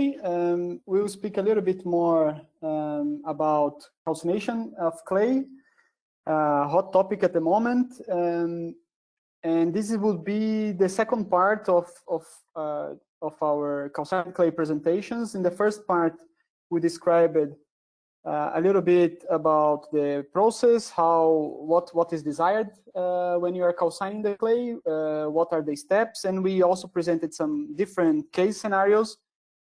We will speak a little bit more about calcination of clay, hot topic at the moment, and this will be the second part of our calcined clay presentations. In the first part, we described a little bit about the process, what is desired when you are calcining the clay, what are the steps, and we also presented some different case scenarios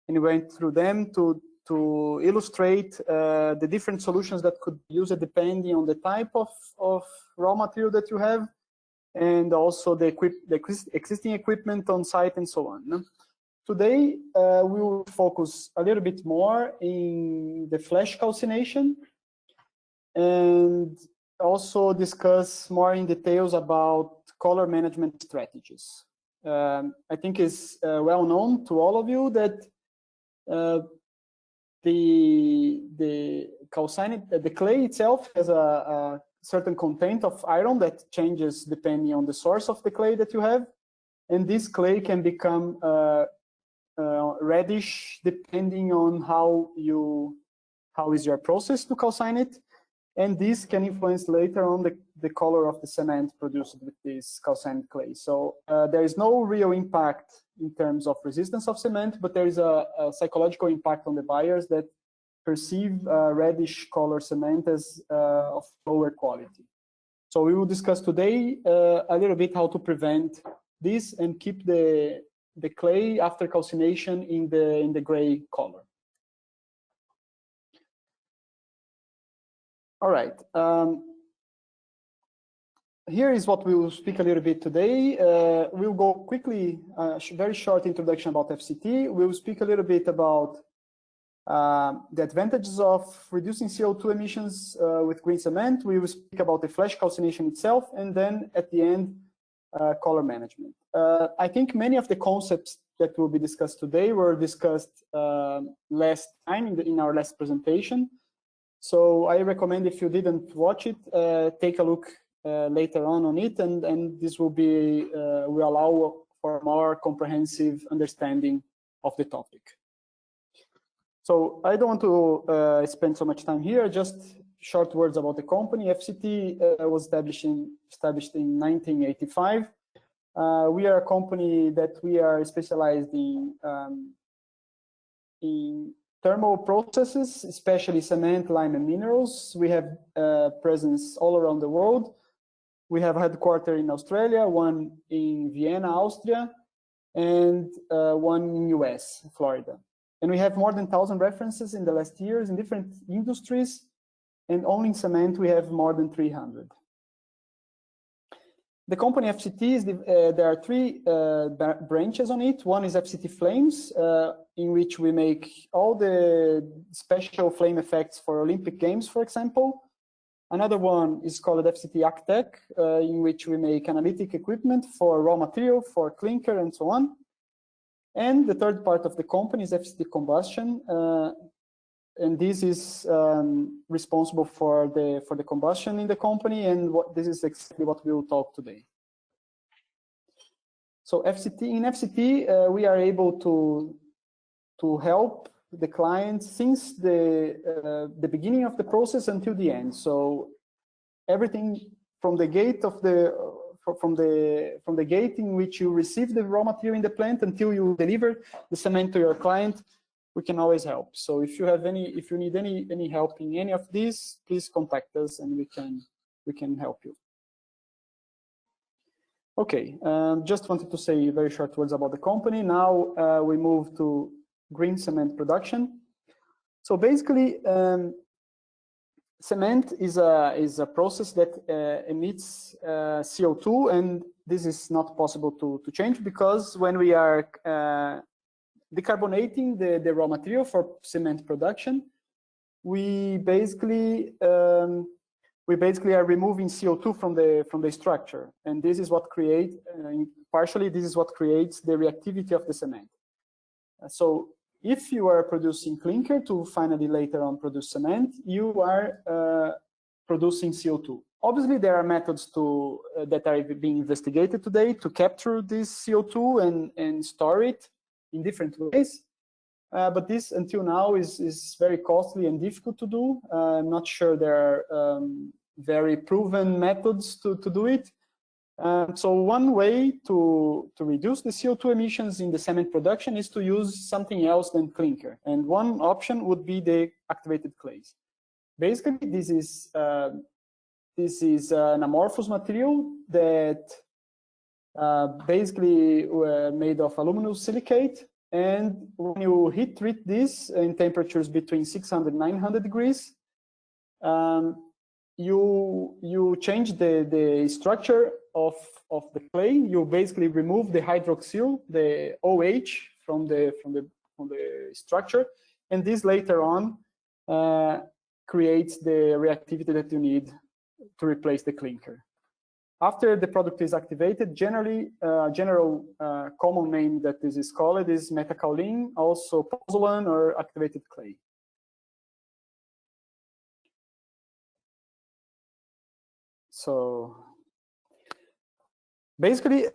and went through them to illustrate the different solutions that could be used depending on the type of raw material that you have, and also the existing equipment on site and so on. Today, we will focus a little bit more in the flash calcination and also discuss more in details about color management strategies. I think it's well known to all of you that the calcined, the clay itself has a certain content of iron that changes depending on the source of the clay that you have, and this clay can become reddish depending on how is your process to calcine it, and this can influence later on the color of the cement produced with this calcined clay. So there is no real impact in terms of resistance of cement, but there is a psychological impact on the buyers that perceive reddish color cement as of lower quality. So we will discuss today a little bit how to prevent this and keep the clay after calcination in the gray color. All right. Here is what we will speak a little bit today. We'll go quickly, very short introduction about FCT. We'll speak a little bit about the advantages of reducing CO2 emissions with green cement. We will speak about the flash calcination itself, and then at the end, color management. I think many of the concepts that will be discussed today were discussed last time in our last presentation. So I recommend, if you didn't watch it, take a look later on it, and this will allow for a more comprehensive understanding of the topic. So I don't want to spend so much time here, just short words about the company. FCT was established in 1985. We are a company that we are specialized in thermal processes, especially cement, lime, and minerals. We have presence all around the world. We have a headquarters in Australia, one in Vienna, Austria, and one in US, Florida. And we have more than 1,000 references in the last years in different industries, and only in cement we have more than 300. The company FCT, there are three branches on it. One is FCT Flames, in which we make all the special flame effects for Olympic Games, for example. Another one is called FCT Actec, in which we make analytic equipment for raw material, for clinker, and so on. And the third part of the company is FCT Combustion, and this is responsible for the combustion in the company, and this is exactly what we will talk today. So in FCT, we are able to help the client since the beginning of the process until the end. So everything from the gate of from the gate in which you receive the raw material in the plant until you deliver the cement to your client, we can always help. So if you need any help in any of these, please contact us and we can help you. Okay, just wanted to say very short words about the company. Now we move to green cement production. So basically, cement is a process that emits CO2, and this is not possible to change, because when we are decarbonating the raw material for cement production, we basically are removing CO2 from the structure, and this is what creates partially the reactivity of the cement. So if you are producing clinker to finally later on produce cement, you are producing CO2. Obviously, there are methods that are being investigated today to capture this CO2 and store it in different ways. but this until now is very costly and difficult to do. I'm not sure there are very proven methods to do it. So one way to reduce the CO2 emissions in the cement production is to use something else than clinker. And one option would be the activated clays. Basically, this is an amorphous material that basically made of aluminum silicate. And when you heat treat this in temperatures between 600 and 900 degrees, you change the structure of the clay. You basically remove the hydroxyl, the OH from the structure, and this later on creates the reactivity that you need to replace the clinker. After the product is activated, generally, general common name that this is called is metakaolin, also pozzolan or activated clay. So basically,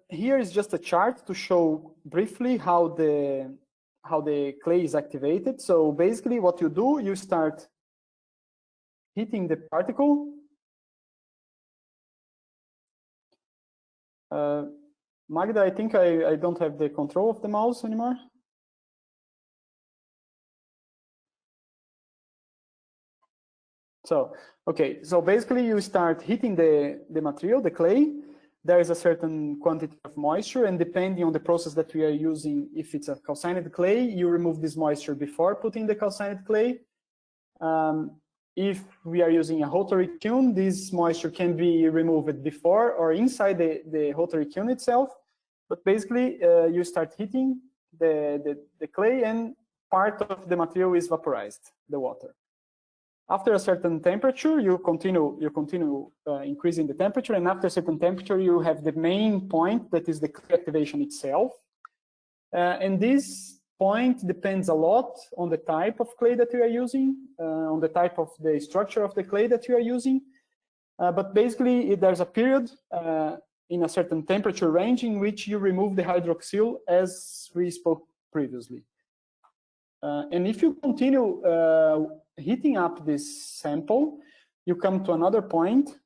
here is just a chart to show briefly how the clay is activated. So basically, what you do, you start heating the particle. Magda, I think I don't have the control of the mouse anymore. So, okay, so basically you start heating the material, the clay. There is a certain quantity of moisture, and depending on the process that we are using, if it's a calcined clay, you remove this moisture before putting the calcined clay. If we are using a rotary kiln, this moisture can be removed before or inside the rotary kiln itself. But basically, you start heating the clay, and part of the material is vaporized, the water. After a certain temperature, you continue increasing the temperature, and after a certain temperature, you have the main point that is the clay activation itself. And this point depends a lot on the type of clay that you are using, on the type of the structure of the clay that you are using. But basically, there's a period in a certain temperature range in which you remove the hydroxyl, as we spoke previously. And if you continue heating up this sample, you come to another point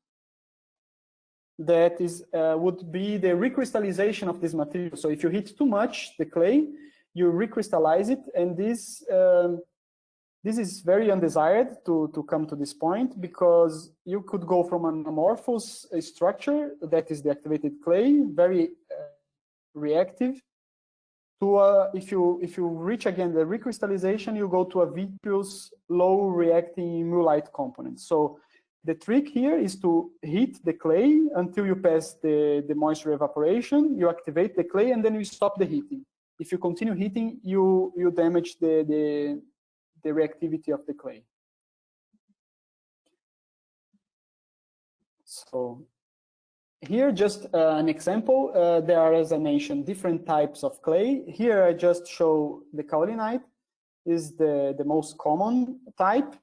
that is would be the recrystallization of this material. So if you heat too much the clay, you recrystallize it, and this is very undesired to come to this point, because you could go from an amorphous structure that is the activated clay, very reactive, to if you reach again the recrystallization, you go to a vitreous, low reacting mullite component. So the trick here is to heat the clay until you pass the moisture evaporation, you activate the clay, and then you stop the heating. If you continue heating, you damage the reactivity of the clay. So here, just an example. There are, as I mentioned, different types of clay. Here I just show the kaolinite is the most common type,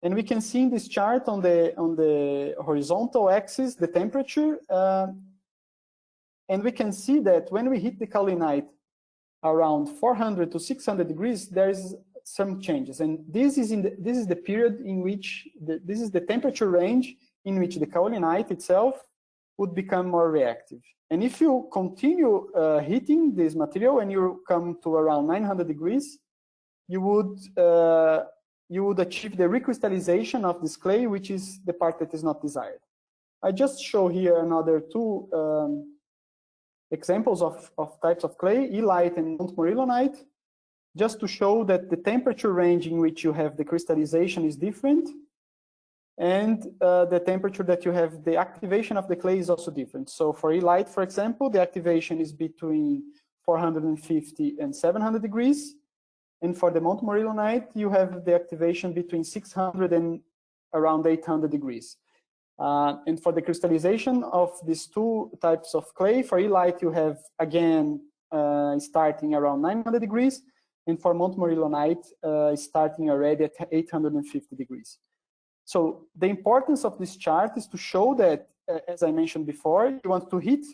and we can see in this chart on the horizontal axis the temperature, and we can see that when we heat the kaolinite around 400 to 600 degrees, there is some changes, and this is the period in which this is the temperature range in which the kaolinite itself would become more reactive. And if you continue heating this material and you come to around 900 degrees, you would achieve the recrystallization of this clay, which is the part that is not desired. I just show here another two examples of types of clay, elite and montmorillonite, just to show that the temperature range in which you have the crystallization is different, and the temperature that you have the activation of the clay is also different. So for elite, for example, the activation is between 450 and 700 degrees, and for the montmorillonite, you have the activation between 600 and around 800 degrees. And for the crystallization of these two types of clay, for elite, you have, again, starting around 900 degrees, and for montmorillonite, starting already at 850 degrees. So the importance of this chart is to show that, as I mentioned before, you want to heat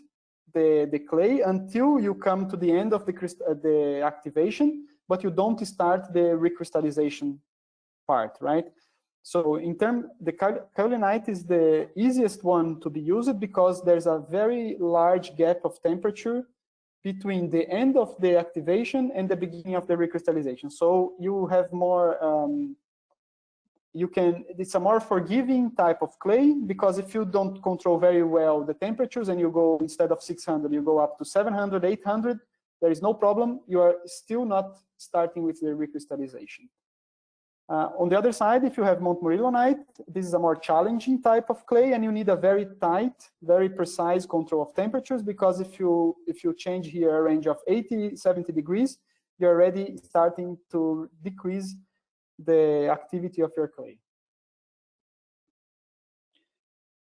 the clay until you come to the end of the activation, but you don't start the recrystallization part, right? So in terms, the kaolinite is the easiest one to be used because there's a very large gap of temperature between the end of the activation and the beginning of the recrystallization. So you have more, it's a more forgiving type of clay, because if you don't control very well the temperatures and you go, instead of 600, you go up to 700, 800, there is no problem. You are still not starting with the recrystallization. On the other side, if you have Montmorillonite, this is a more challenging type of clay, and you need a very tight, very precise control of temperatures, because if you change here a range of 80, 70 degrees, you're already starting to decrease the activity of your clay.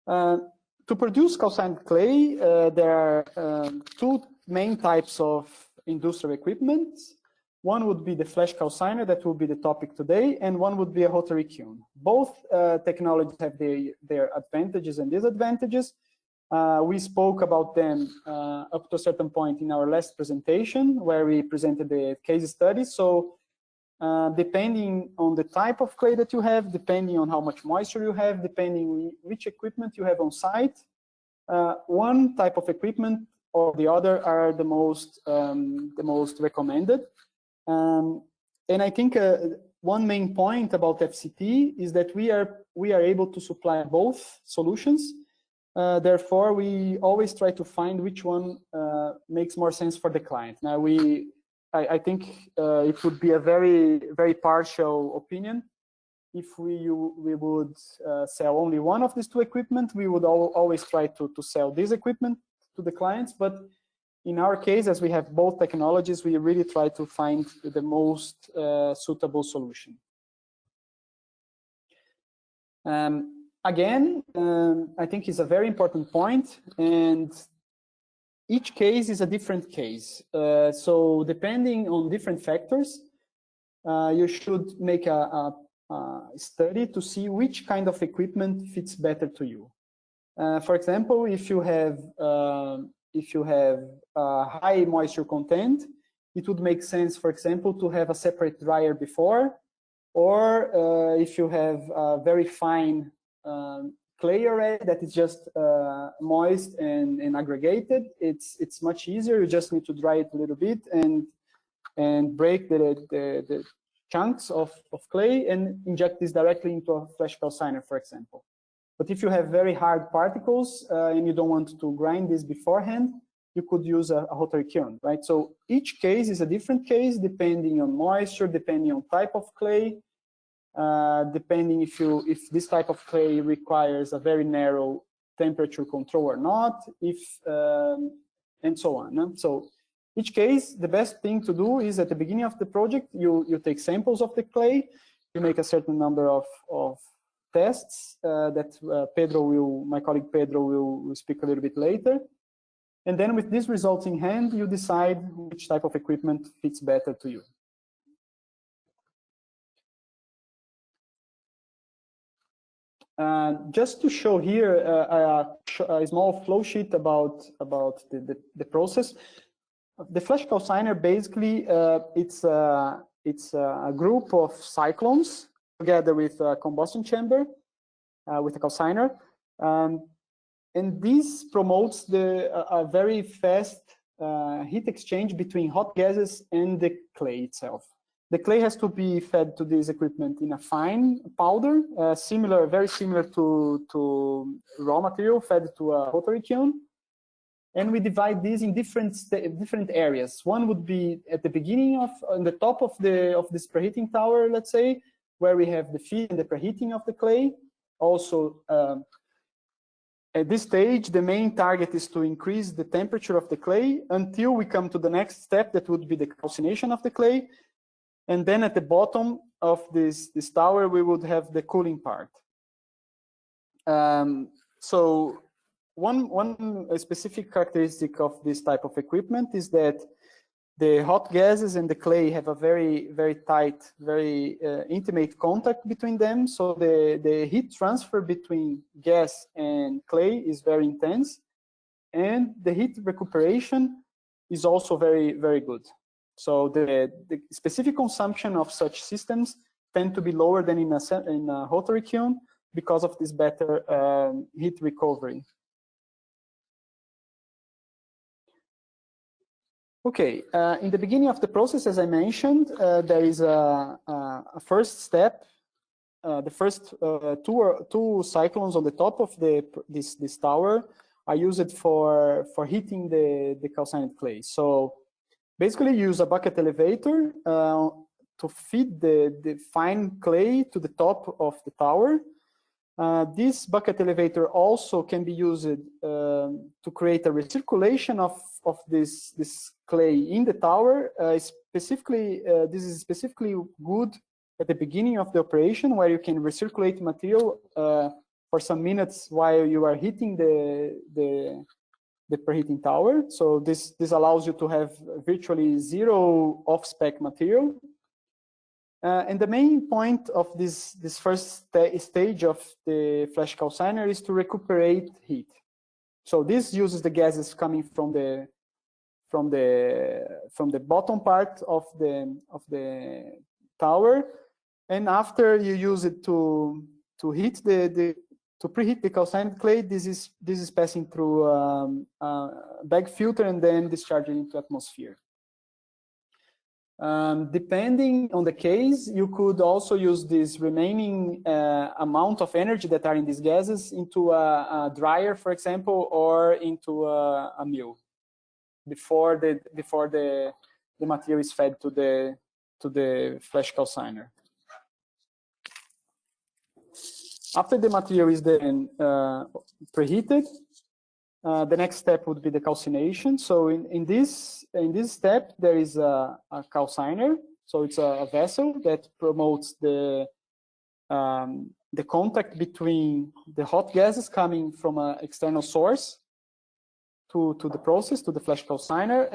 To produce calcined clay, there are two main types of industrial equipment. One would be the flash calciner, that will be the topic today, and one would be a rotary kiln. Both technologies have their advantages and disadvantages. We spoke about them up to a certain point in our last presentation, where we presented the case study. So depending on the type of clay that you have, depending on how much moisture you have, depending on which equipment you have on site, one type of equipment or the other are the most recommended. And I think one main point about FCT is that we are able to supply both solutions. Therefore, we always try to find which one makes more sense for the client. Now, I think it would be a very partial opinion if we would sell only one of these two equipment. We would always try to sell this equipment to the clients, but in our case, as we have both technologies, we really try to find the most suitable solution. Again, I think it's a very important point, and each case is a different case. So depending on different factors, you should make a study to see which kind of equipment fits better to you. For example, if you have high moisture content, it would make sense, for example, to have a separate dryer before, or if you have a very fine clay array that is just moist and aggregated, it's much easier. You just need to dry it a little bit and break the chunks of clay and inject this directly into a flash calciner, for example. But if you have very hard particles and you don't want to grind this beforehand, you could use a rotary kiln, right? So each case is a different case, depending on moisture, depending on type of clay, depending if this type of clay requires a very narrow temperature control or not, and so on. No? So each case, the best thing to do is at the beginning of the project, you take samples of the clay, you make a certain number of tests that my colleague Pedro will speak a little bit later. And then with these results in hand, you decide which type of equipment fits better to you. Just to show here a small flow sheet about the process. The flash calciner, basically, it's a group of cyclones together with a combustion chamber, with a calciner. And this promotes a very fast heat exchange between hot gases and the clay itself. The clay has to be fed to this equipment in a fine powder, very similar to raw material fed to a rotary kiln. And we divide these in different areas. One would be at the beginning on the top of this preheating tower, let's say, where we have the feed and the preheating of the clay. Also, at this stage, the main target is to increase the temperature of the clay until we come to the next step, that would be the calcination of the clay. And then at the bottom of this tower, we would have the cooling part. So one specific characteristic of this type of equipment is that the hot gases and the clay have a very tight, very intimate contact between them. So the heat transfer between gas and clay is very intense, and the heat recuperation is also very good. So the specific consumption of such systems tend to be lower than in a rotary kiln because of this better heat recovery. Okay, in the beginning of the process, as I mentioned, there is a first step. The first two cyclones on the top of this tower are used for heating the calcined clay. So basically, you use a bucket elevator to feed the fine clay to the top of the tower. This bucket elevator also can be used to create a recirculation of this clay in the tower. This is specifically good at the beginning of the operation, where you can recirculate material for some minutes while you are heating the preheating tower. So this allows you to have virtually zero off-spec material. And the main point of this first stage of the flash calciner is to recuperate heat. So this uses the gases coming from the bottom part of the tower, and after you use it to heat to preheat the calcined clay, this is passing through a bag filter and then discharging into atmosphere. Depending on the case, you could also use this remaining amount of energy that are in these gases into a dryer, for example, or into a mill before the material is fed to the flash calciner. After the material is then preheated, the next step would be the calcination. So in this step, there is a calciner. So it's a vessel that promotes the contact between the hot gases coming from an external source to the process, to the flash calciner,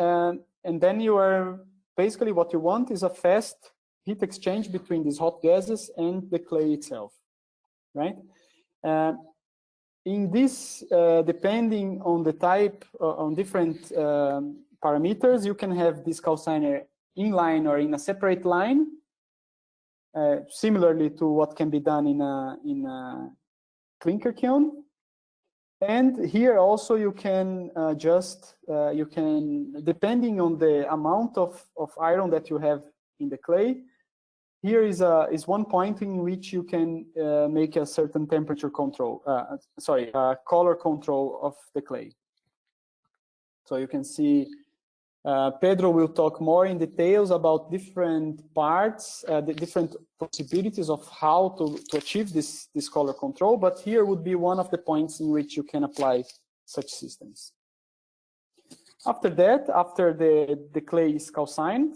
and then you are basically what you want is a fast heat exchange between these hot gases and the clay itself, right? In this, depending on the type, on different parameters, you can have this calciner in line or in a separate line, similarly to what can be done in a clinker kiln. And here also you can depending on the amount of iron that you have in the clay, here is one point in which you can make a certain temperature control, color control of the clay. So you can see Pedro will talk more in details about different parts, the different possibilities of how to achieve this color control, but here would be one of the points in which you can apply such systems. After that, after the clay is calcined,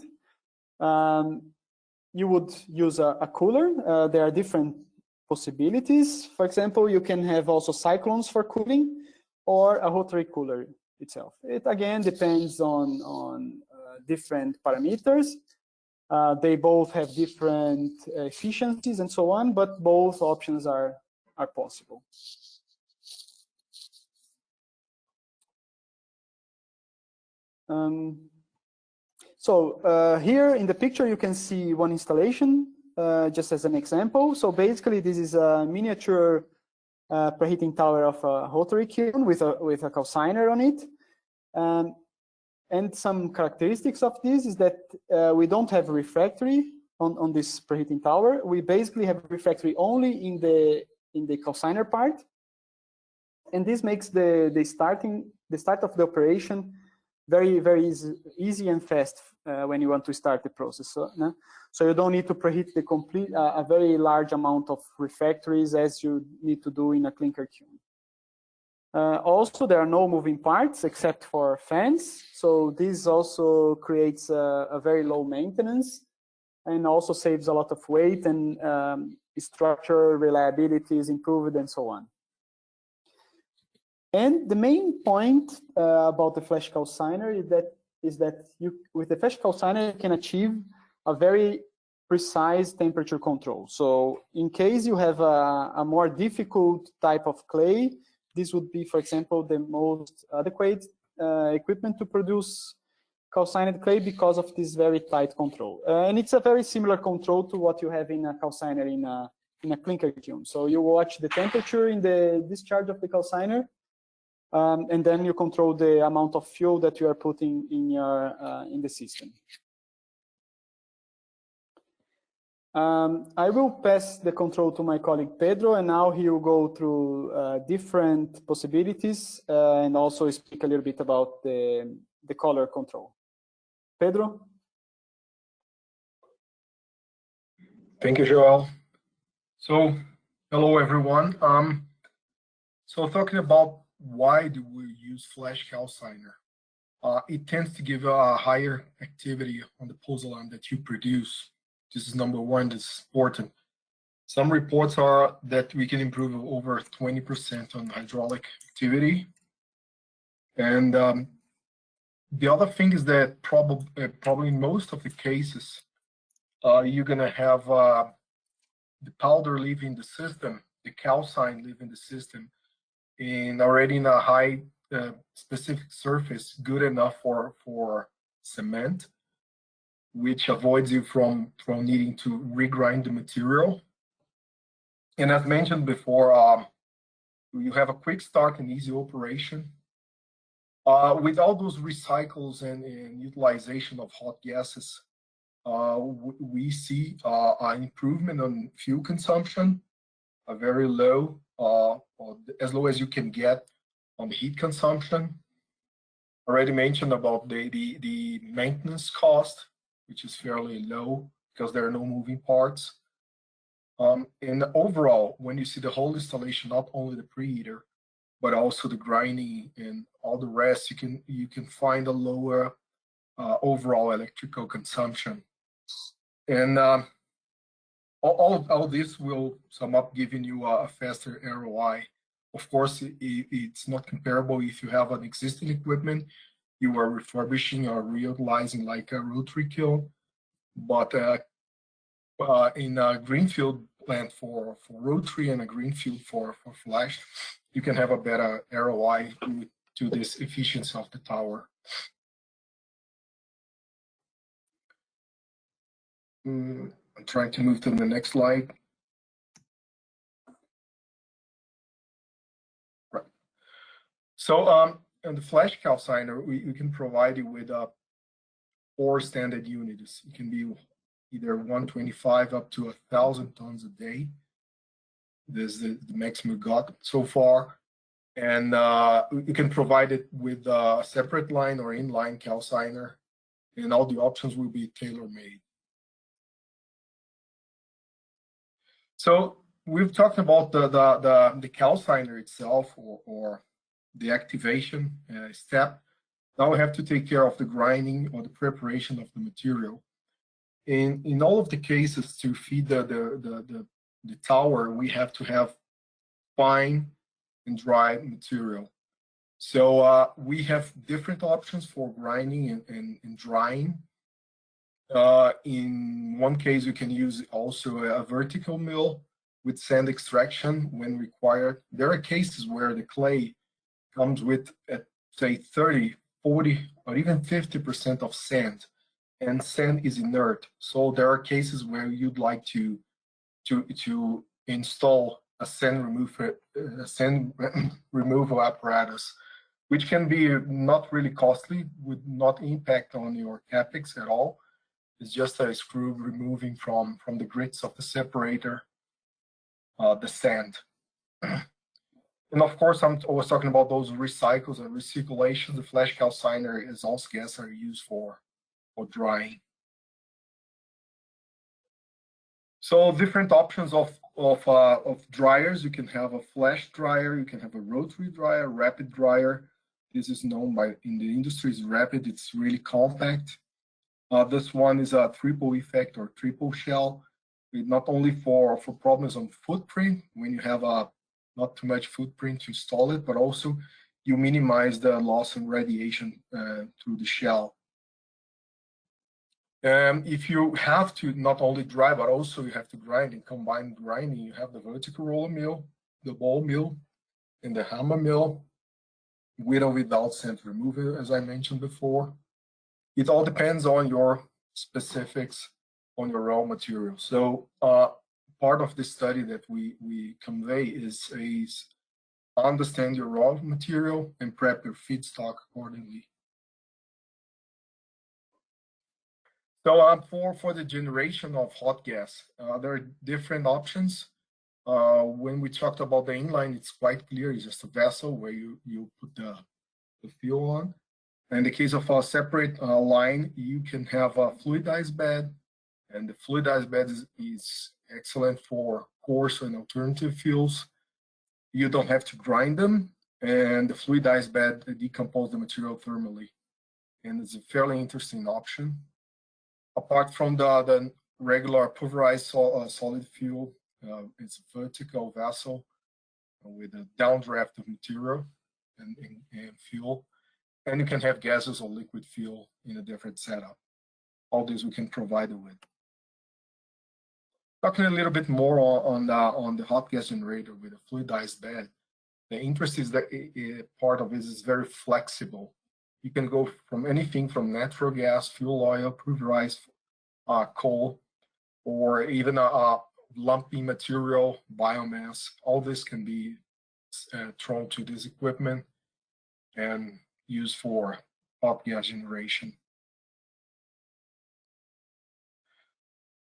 you would use a cooler. There are different possibilities. For example, you can have also cyclones for cooling or a rotary cooler itself. It again depends on different parameters. They both have different efficiencies and so on, but both options are possible. So here in the picture, you can see one installation, just as an example. So basically, this is a miniature preheating tower of a rotary kiln with a calciner on it. And some characteristics of this is that we don't have refractory on this preheating tower. We basically have refractory only in the calciner part, and this makes the start of the operation very, very easy and fast when you want to start the process. So you don't need to preheat a very large amount of refractories as you need to do in a clinker kiln. Also, there are no moving parts except for fans. So this also creates a very low maintenance and also saves a lot of weight, and structure reliability is improved and so on. And the main point about the flash calciner is that you, with the flash calciner, you can achieve a very precise temperature control. So in case you have a more difficult type of clay, this would be, for example, the most adequate equipment to produce calcined clay because of this very tight control. And it's a very similar control to what you have in a calciner in a clinker kiln. So you watch the temperature in the discharge of the calciner, and then you control the amount of fuel that you are putting in the system. I will pass the control to my colleague Pedro, and now he will go through different possibilities and also speak a little bit about the color control. Pedro? Thank you, Joel. So, hello everyone. So talking about why do we use FlashCalciner? It tends to give a higher activity on the pozzolan that you produce. This is number one, this is important. Some reports are that we can improve over 20% on hydraulic activity. And the other thing is that probably in most of the cases, you're gonna have the powder leaving the system, the calcine leaving the system, and already in a high specific surface, good enough for cement, which avoids you from needing to regrind the material. And as mentioned before, you have a quick start and easy operation. With all those recycles and utilization of hot gases, we see an improvement on fuel consumption, a very low, or as low as you can get on the heat consumption. Already mentioned about the maintenance cost, which is fairly low because there are no moving parts. And overall, when you see the whole installation, not only the preheater, but also the grinding and all the rest, you can find a lower overall electrical consumption. And all this will sum up giving you a faster ROI. Of course, it's not comparable if you have an existing equipment you are refurbishing or reutilizing like a rotary kiln, but in a greenfield plant for rotary and a greenfield for flash, you can have a better ROI to this efficiency of the tower. I'm trying to move to the next slide. Right. So on the flash calciner, we can provide you with 4 standard units. It can be either 125 up to 1,000 tons a day. This is the maximum we got so far. And you can provide it with a separate line or inline calciner, and all the options will be tailor-made. So we've talked about the calciner itself or the activation step. Now we have to take care of the grinding or the preparation of the material. In all of the cases, to feed the tower, we have to have fine and dry material. So we have different options for grinding and drying. In one case, you can use also a vertical mill with sand extraction when required. There are cases where the clay comes with, say, 30, 40, or even 50% of sand, and sand is inert. So there are cases where you'd like to install a sand removal apparatus, which can be not really costly, would not impact on your capex at all. It's just a screw removing from the grits of the separator the sand. And of course, I was talking about those recycles and recirculation. The flash calciner is also gas are used for drying. So different options of dryers. You can have a flash dryer, you can have a rotary dryer, rapid dryer. This is known in the industry as rapid. It's really compact. This one is a triple effect or triple shell, not only for problems on footprint when you have not too much footprint to install it, but also you minimize the loss in radiation through the shell. If you have to not only dry, but also you have to grind and combine grinding, you have the vertical roller mill, the ball mill, and the hammer mill, with or without sand removal, as I mentioned before. It all depends on your specifics on your raw material. So part of the study that we convey is understand your raw material and prep your feedstock accordingly. So for the generation of hot gas, there are different options. When we talked about the inline, it's quite clear. It's just a vessel where you put the fuel on. In the case of a separate line, you can have a fluidized bed, and the fluidized bed is excellent for coarse and alternative fuels. You don't have to grind them, and the fluidized bed decomposes the material thermally, and it's a fairly interesting option. Apart from the regular pulverized solid fuel, it's a vertical vessel with a downdraft of material and fuel. And you can have gases or liquid fuel in a different setup. All this we can provide it with. Talking a little bit more on the hot gas generator with a fluidized bed, the interest is that part of it is very flexible. You can go from anything from natural gas, fuel oil, pulverized coal, or even a lumpy material, biomass. All this can be thrown to this equipment and used for hot gas generation.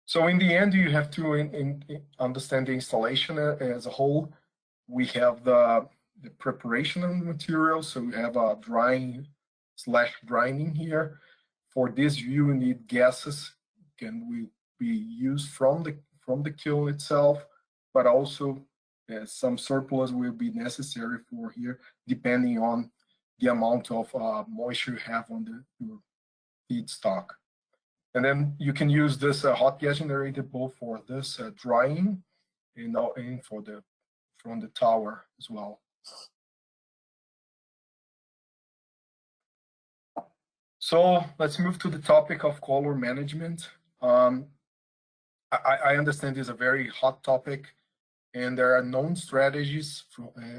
So in the end, you have to understand the installation as a whole. We have the preparation of the material. So we have a drying / grinding here. For this, you need gases can be used from the kiln itself, but also some surplus will be necessary for here, depending on the amount of moisture you have on your feedstock. And then you can use this hot gas generator both for this drying and from the tower as well. So let's move to the topic of color management. I understand this is a very hot topic, and there are known strategies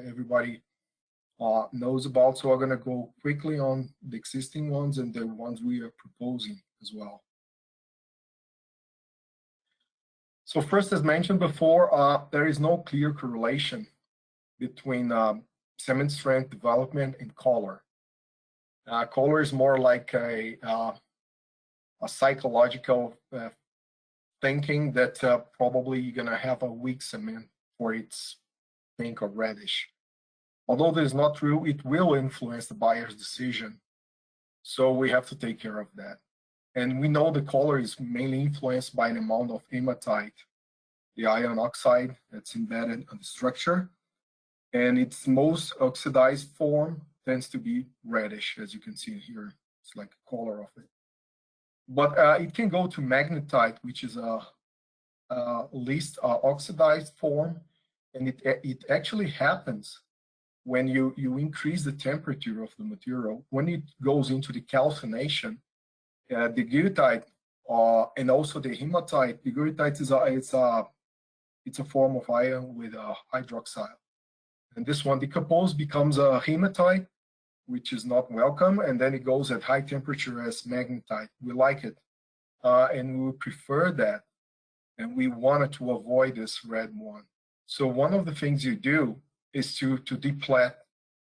everybody knows about. So I'm going to go quickly on the existing ones and the ones we are proposing as well. So first, as mentioned before, there is no clear correlation between cement strength development and color. Color is more like a psychological thinking that probably you're going to have a weak cement for its pink or reddish. Although this is not true, it will influence the buyer's decision. So we have to take care of that. And we know the color is mainly influenced by an amount of hematite, the iron oxide that's embedded in the structure. And its most oxidized form tends to be reddish, as you can see here. It's like a color of it. But it can go to magnetite, which is a least oxidized form. And it actually happens when you increase the temperature of the material. When it goes into the calcination, the goethite and also the hematite. The goethite it's a form of iron with a hydroxide, and this one decomposes, becomes a hematite, which is not welcome, and then it goes at high temperature as magnetite. We like it, and we would prefer that, and we wanted to avoid this red one. So one of the things you do is to deplete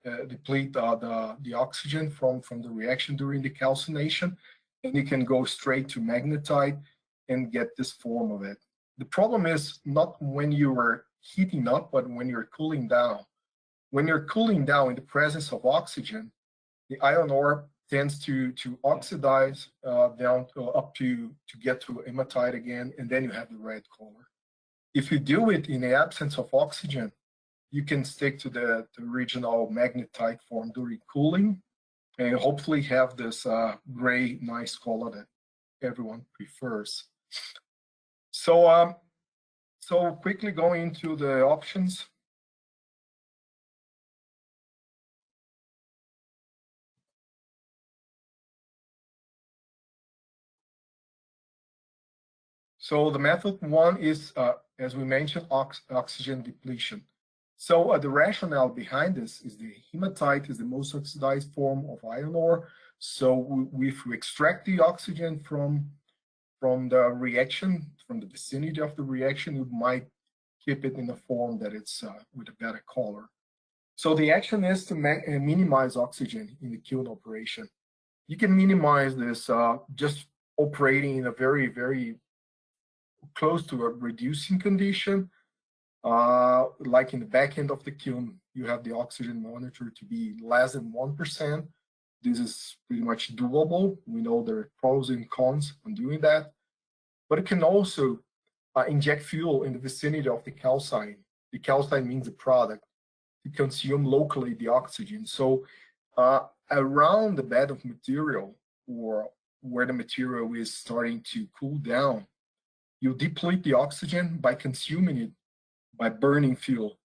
the oxygen from the reaction during the calcination, and you can go straight to magnetite and get this form of it. The problem is not when you are heating up, but when you're cooling down. When you're cooling down in the presence of oxygen, the iron ore tends to oxidize down up to get to hematite again, and then you have the red color. If you do it in the absence of oxygen, you can stick to the original magnetite form during cooling, and hopefully have this gray, nice color that everyone prefers. So, so quickly going into the options. So the method one is, as we mentioned, oxygen depletion. So the rationale behind this is the hematite is the most oxidized form of iron ore. So if we extract the oxygen from the reaction, from the vicinity of the reaction, we might keep it in a form that it's with a better color. So the action is to minimize oxygen in the kiln operation. You can minimize this just operating in a very, very close to a reducing condition. Like in the back end of the kiln, you have the oxygen monitor to be less than 1%. This is pretty much doable. We know there are pros and cons on doing that. But it can also inject fuel in the vicinity of the calcine. The calcine means the product to consume locally the oxygen. So around the bed of material, or where the material is starting to cool down, you deplete the oxygen by consuming it by burning fuel.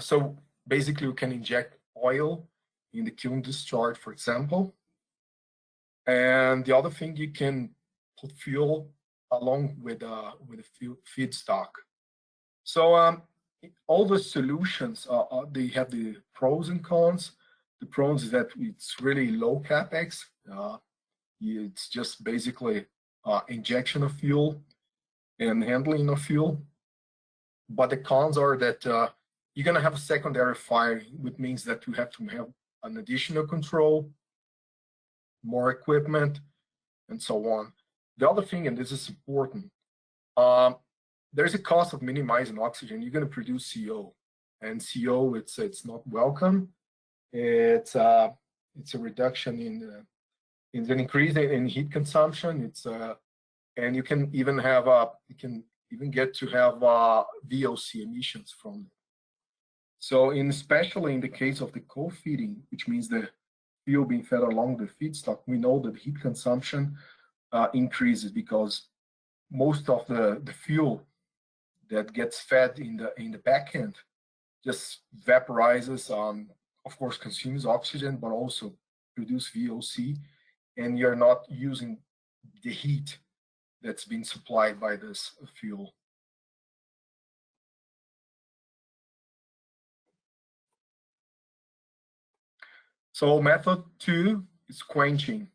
So basically, you can inject oil in the kiln discharge, for example. And the other thing, you can put fuel along with the feedstock. So all the solutions, they have the pros and cons. The pros is that it's really low capex. It's just basically injection of fuel and handling of fuel. But the cons are that you're going to have a secondary fire, which means that you have to have an additional control, more equipment, and so on. The other thing, and this is important, there's a cost of minimizing oxygen. You're going to produce CO, and CO, it's not welcome. It's a reduction in an increase in heat consumption. And you can even have get to have VOC emissions from it. So especially in the case of the co-feeding, which means the fuel being fed along the feedstock, we know that heat consumption increases because most of the fuel that gets fed in the back end just vaporizes, of course, consumes oxygen, but also produce VOC, and you're not using the heat that's been supplied by this fuel. So method 2 is quenching.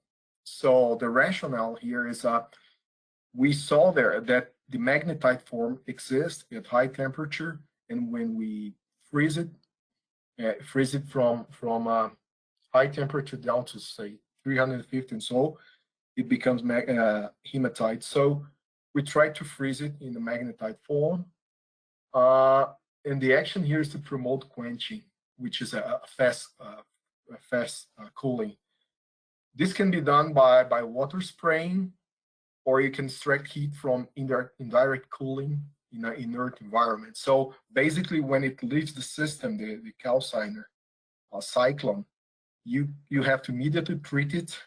So the rationale here is we saw there that the magnetite form exists at high temperature, and when we freeze it from high temperature down to say 350 and so, it becomes hematite. So we try to freeze it in the magnetite form, and the action here is to promote quenching, which is a fast cooling. This can be done by water spraying, or you can extract heat from indirect cooling in an inert environment. So basically, when it leaves the system, the calciner cyclone, you have to immediately treat it,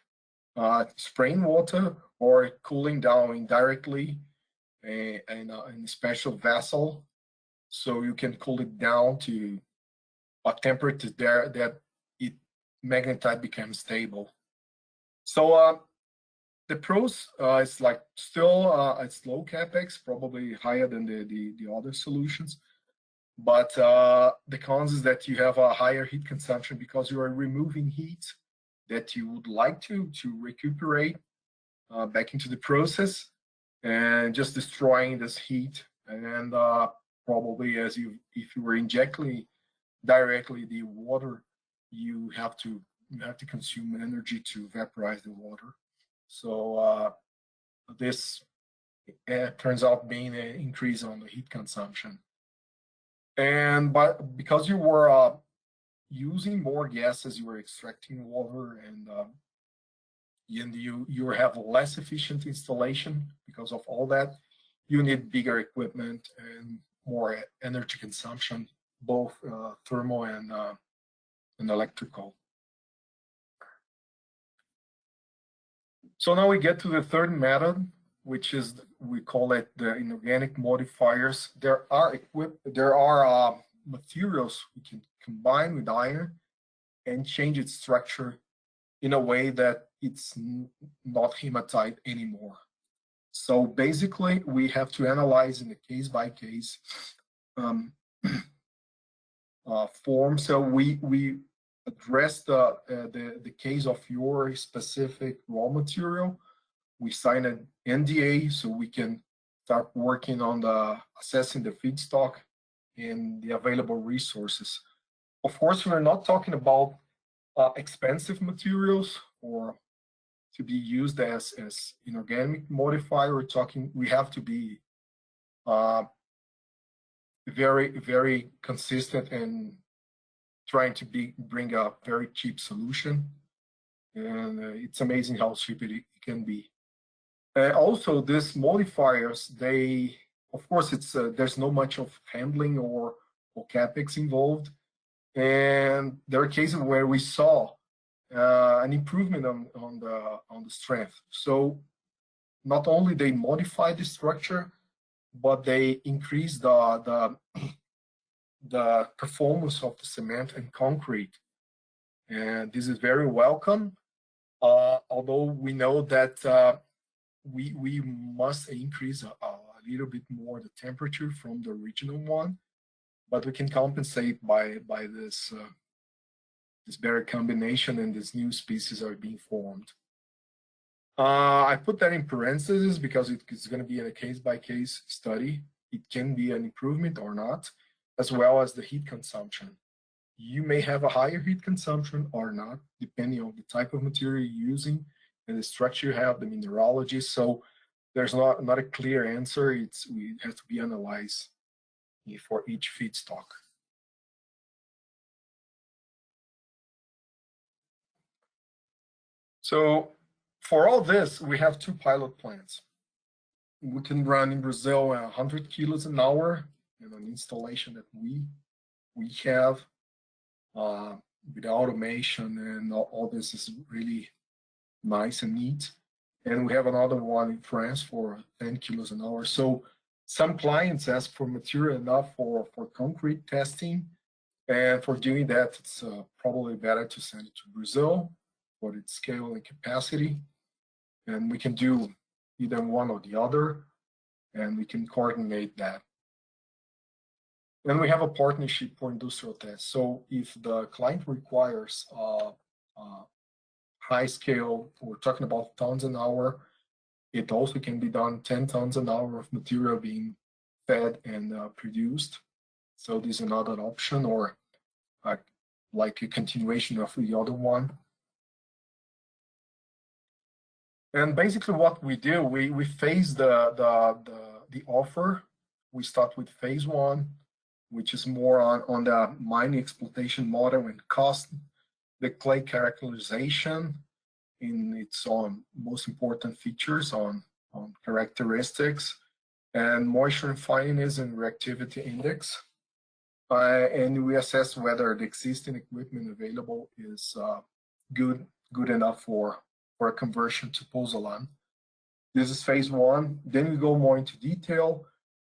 spraying water or cooling down indirectly in a special vessel, so you can cool it down to a temperature there that magnetite becomes stable. So the pros is like still it's low capex, probably higher than the other solutions. But the cons is that you have a higher heat consumption because you are removing heat that you would like to recuperate back into the process, and just destroying this heat. And probably if you were injecting directly the water, you have to consume energy to vaporize the water. So this turns out being an increase on the heat consumption. And because you were using more gases, you were extracting water, and you have less efficient installation because of all that. You need bigger equipment and more energy consumption, both thermal and electrical. So now we get to the third method, which is, we call it the inorganic modifiers. There are materials we can combine with iron and change its structure in a way that it's not hematite anymore. So basically, we have to analyze in a case-by-case form. So we address the case of your specific raw material. We sign an NDA so we can start working on assessing the feedstock and the available resources. Of course, we're not talking about expensive materials or to be used as inorganic modifier. We're talking, we have to be very, very consistent and trying to bring a very cheap solution. And it's amazing how cheap it can be. Also, these modifiers, they, of course, it's there's no much of handling or capex involved. And there are cases where we saw an improvement on the strength. So not only they modify the structure, but they increase the performance of the cement and concrete. And this is very welcome. Although we know that we must increase a little bit more the temperature from the original one, but we can compensate by this this better combination, and these new species are being formed. I put that in parentheses because it's going to be a case-by-case study. It can be an improvement or not, as well as the heat consumption. You may have a higher heat consumption or not, depending on the type of material you're using and the structure you have, the mineralogy. So there's not a clear answer. It has to be analyzed for each feedstock. So for all this, we have 2 pilot plants. We can run in Brazil 100 kilos an hour in an installation that we have with automation, and all this is really nice and neat. And we have another one in France for 10 kilos an hour. So some clients ask for material enough for concrete testing. And for doing that, it's probably better to send it to Brazil for its scale and capacity. And we can do either one or the other, and we can coordinate that. And we have a partnership for industrial tests. So if the client requires high scale, we're talking about tons an hour, it also can be done 10 tons an hour of material being fed and produced. So this is another option, or like a continuation of the other one. And basically what we do, we phase the offer. We start with phase 1, which is more on the mining exploitation model and cost, the clay characterization in its own most important features on characteristics, and moisture and fineness and reactivity index. And we assess whether the existing equipment available is good enough for a conversion to pozzolan. This is phase 1. Then we go more into detail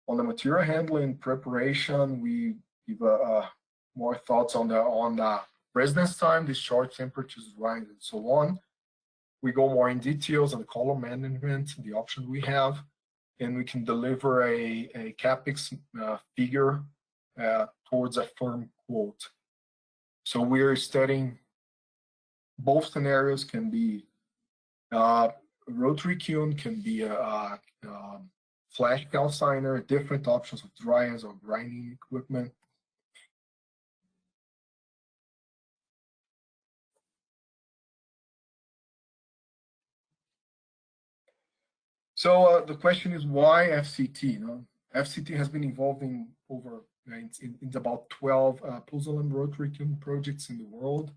on the material handling, preparation. We give more thoughts on the residence time, discharge temperatures, drying, and so on. We go more in details on the column management, the options we have, and we can deliver a CapEx figure towards a firm quote. So we're studying both scenarios. Can be rotary kiln, can be a flash calciner, different options of dryers or grinding equipment. So the question is, why FCT? FCT has been involved over in about 12 pozzolan rotary kiln projects in the world.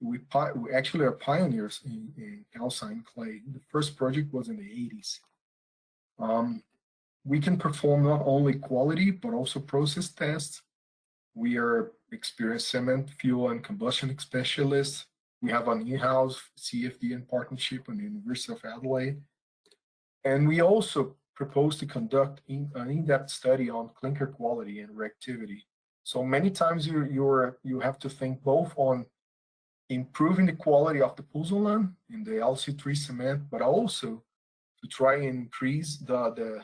We actually are pioneers in calcined clay. The first project was in the 80s. We can perform not only quality, but also process tests. We are experienced cement, fuel, and combustion specialists. We have an in-house CFD in partnership with the University of Adelaide. And we also propose to conduct an in-depth study on clinker quality and reactivity. So many times you have to think both on improving the quality of the pozzolan in the LC3 cement, but also to try and increase the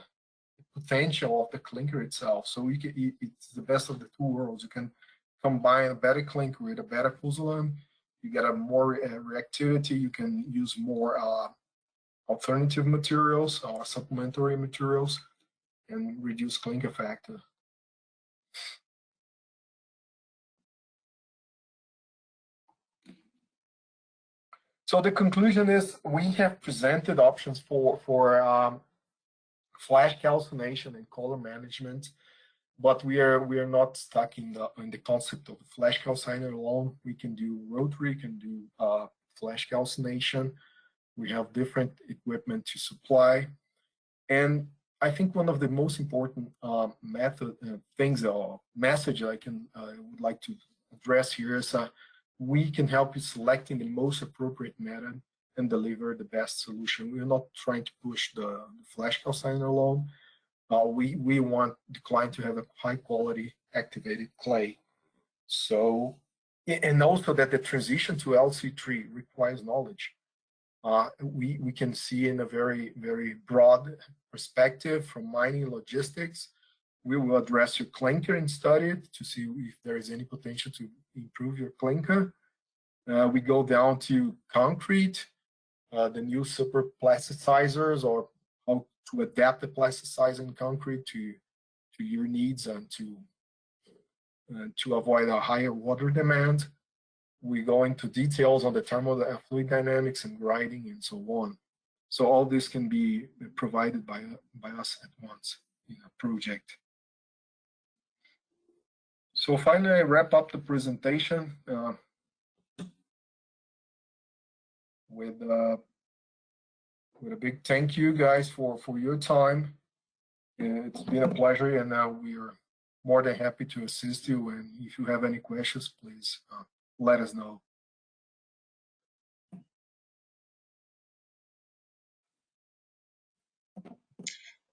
potential of the clinker itself. So it's the best of the 2 worlds. You can combine a better clinker with a better pozzolan, you get a more reactivity. You can use more alternative materials or supplementary materials and reduce clinker factor. So the conclusion is we have presented options for flash calcination and color management, but we are not stuck in the concept of the flash calciner alone. We can do rotary, can do flash calcination. We have different equipment to supply, and I think one of the most important things or message I would like to address here is we can help you selecting the most appropriate method and deliver the best solution. We're not trying to push the flash calciner alone. We want the client to have a high quality activated clay. So, and also that the transition to LC3 requires knowledge. We can see in a very, very broad perspective from mining logistics. We will address your clinker and study it to see if there is any potential to improve your clinker. We go down to concrete, the new super plasticizers, or how to adapt the plasticizer in concrete to your needs and to avoid a higher water demand. We go into details on the fluid dynamics and grinding and so on. So all this can be provided by us at once in a project. So finally, I wrap up the presentation with a big thank you guys for your time. It's been a pleasure, and we are more than happy to assist you. And if you have any questions, please let us know.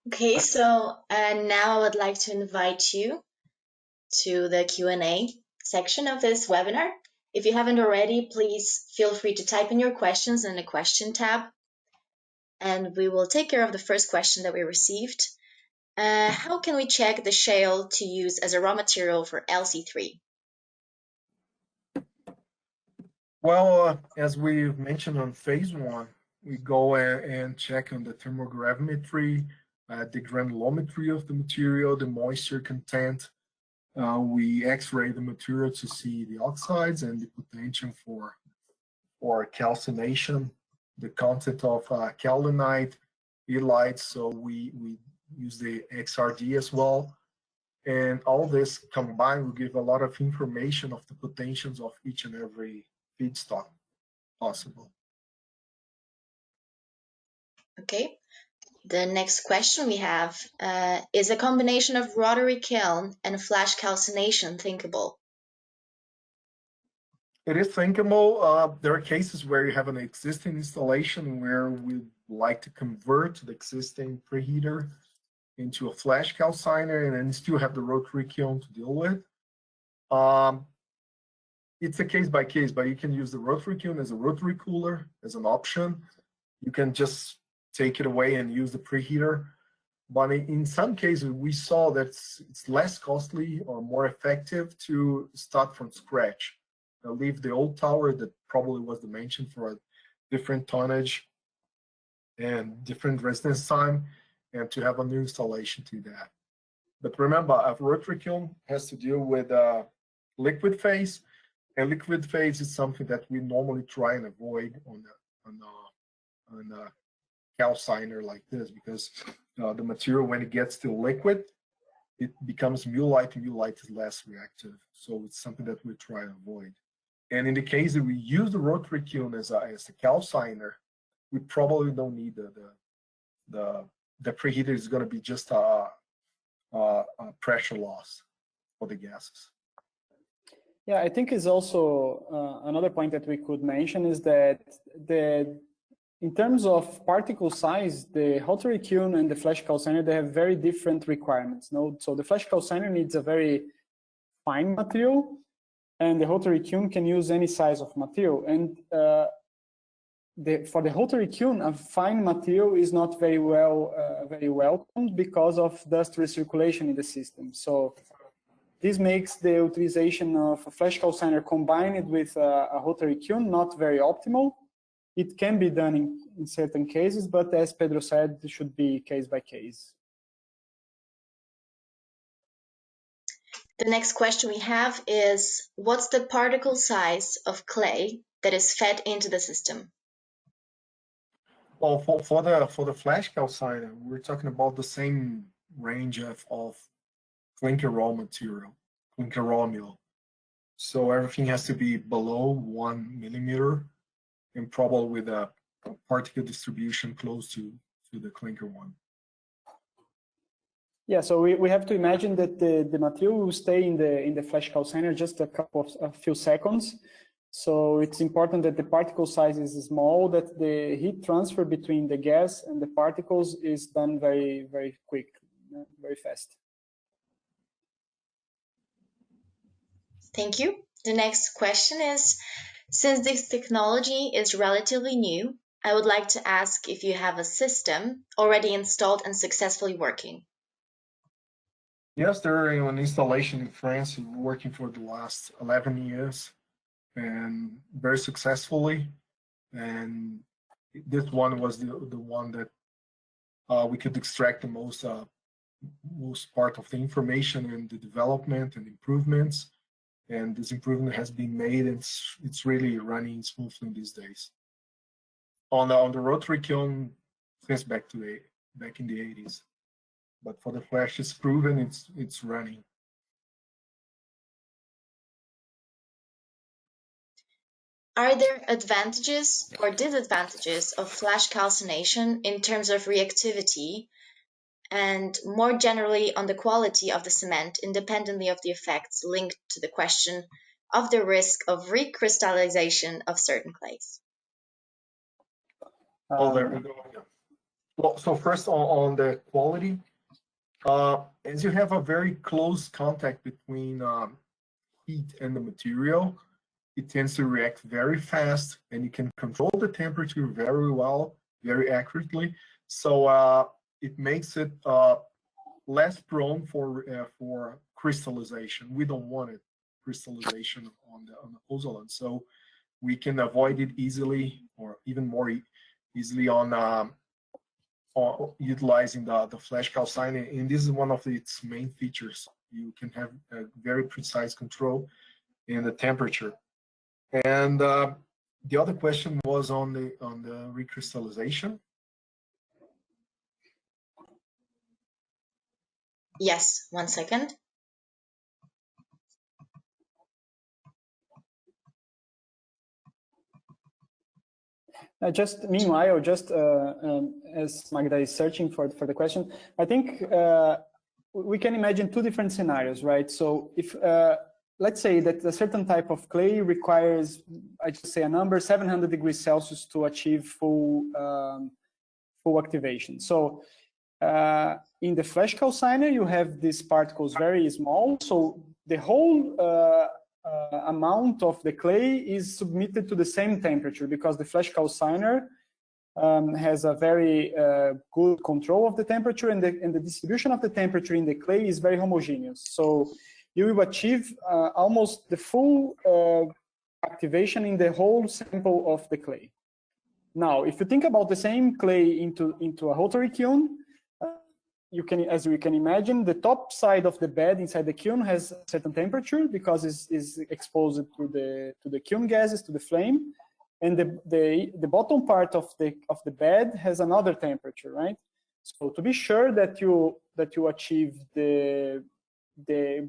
Okay, so now I would like to invite you to the Q&A section of this webinar. If you haven't already, please feel free to type in your questions in the question tab, and we will take care of the first question that we received. How can we check the shale to use as a raw material for LC3? Well, as we mentioned on phase 1, we go and check on the thermogravimetry, the granulometry of the material, the moisture content. We X-ray the material to see the oxides and the potential for calcination, the content of kaolinite, illite. So we use the XRD as well. And all this combined will give a lot of information of the potentials of each and every feedstock possible. Okay. The next question we have, is a combination of rotary kiln and flash calcination thinkable? It is thinkable. There are cases where you have an existing installation where we'd like to convert the existing preheater into a flash calciner and then still have the rotary kiln to deal with. It's a case by case, but you can use the rotary kiln as a rotary cooler as an option. You can just take it away and use the preheater. But in some cases, we saw that it's less costly or more effective to start from scratch. Leave the old tower that probably was dimensioned for a different tonnage and different residence time, and to have a new installation to that. But remember, a rotary kiln has to deal with liquid phase, and liquid phase is something that we normally try and avoid on a calciner like this, because the material, when it gets to liquid, it becomes mullite, and mullite is less reactive. So it's something that we try to avoid. And in the case that we use the rotary kiln as a calciner, we probably don't need the preheater. Is going to be just a pressure loss for the gases. Yeah, I think it's also another point that we could mention is that in terms of particle size, the rotary kiln and the flash calciner, they have very different requirements. No? So the flash calciner needs a very fine material, and the rotary kiln can use any size of material. And for the rotary kiln, a fine material is not very welcomed because of dust recirculation in the system. So this makes the utilization of a flash calciner combined with a rotary kiln not very optimal. It can be done in certain cases, but as Pedro said, it should be case by case. The next question we have is, what's the particle size of clay that is fed into the system? Well, for the flash calciner, we're talking about the same range of clinker raw material, clinker raw mill. So everything has to be below 1 millimeter, and probably with a particle distribution close to the clinker one. Yeah, so we have to imagine that the material will stay in the flash calciner just a few seconds. So it's important that the particle size is small, that the heat transfer between the gas and the particles is done very, very quick, very fast. Thank you. The next question is, since this technology is relatively new, I would like to ask if you have a system already installed and successfully working. Yes, there is an installation in France working for the last 11 years and very successfully. And this one was the one that we could extract the most part of the information and the development and improvements. And this improvement has been made, and it's really running smoothly these days. On the rotary kiln, since back in the 80s. But for the flash, it's proven, it's running. Are there advantages or disadvantages of flash calcination in terms of reactivity and more generally on the quality of the cement, independently of the effects linked to the question of the risk of recrystallization of certain clays? Oh, there we go. Well, so first on the quality, as you have a very close contact between heat and the material, it tends to react very fast, and you can control the temperature very well, very accurately. So it makes it less prone for crystallization. We don't want it crystallization on the pozzolan, so we can avoid it easily, or even more easily on utilizing the flash calciner. And this is one of its main features. You can have a very precise control in the temperature. And the other question was on the recrystallization. Yes, 1 second. Just meanwhile, as Magda is searching for the question, I think we can imagine two different scenarios, right? So if let's say that a certain type of clay requires, I just say a number, 700 degrees Celsius to achieve full activation. So in the flash calciner, you have these particles very small, so the whole amount of the clay is submitted to the same temperature, because the flash calciner has a very good control of the temperature, and the distribution of the temperature in the clay is very homogeneous. So you will achieve almost the full activation in the whole sample of the clay. Now, if you think about the same clay into a rotary kiln, you can, as you can imagine, the top side of the bed inside the kiln has a certain temperature because it's exposed to the kiln gases, to the flame, and the bottom part of the bed has another temperature, right? So to be sure that you achieve the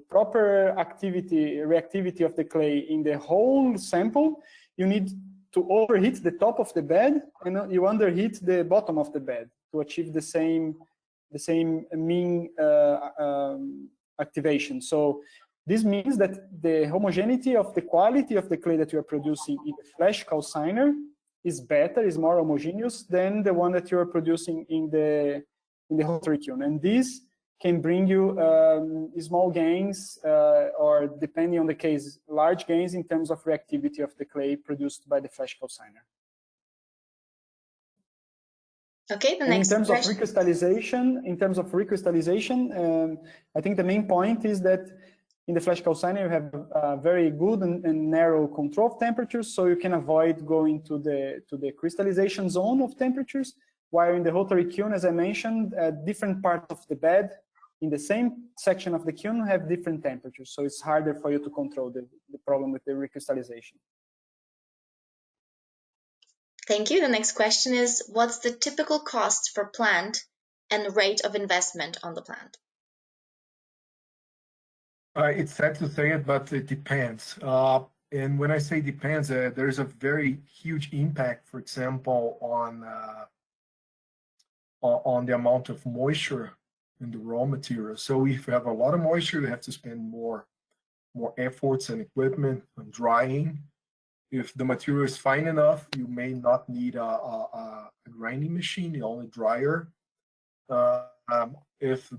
proper reactivity of the clay in the whole sample, you need to overheat the top of the bed and you underheat the bottom of the bed to achieve the same mean activation. So this means that the homogeneity of the quality of the clay that you are producing in the flash calciner is better, is more homogeneous than the one that you are producing in the rotary kiln. And this can bring you small gains, or depending on the case, large gains in terms of reactivity of the clay produced by the flash calciner. Okay, in terms of recrystallization, I think the main point is that In the FlashCalciner, you have very good and narrow control of temperatures, so you can avoid going to the crystallization zone of temperatures. While in the rotary kiln, as I mentioned, different parts of the bed in the same section of the kiln have different temperatures, so it's harder for you to control the problem with the recrystallization. Thank you. The next question is, what's the typical cost for plant and rate of investment on the plant? It's sad to say it, but it depends. And when I say depends, there's a very huge impact, for example, on the amount of moisture in the raw material. So if you have a lot of moisture, you have to spend more efforts and equipment on drying. If the material is fine enough, you may not need a grinding machine, the only dryer. If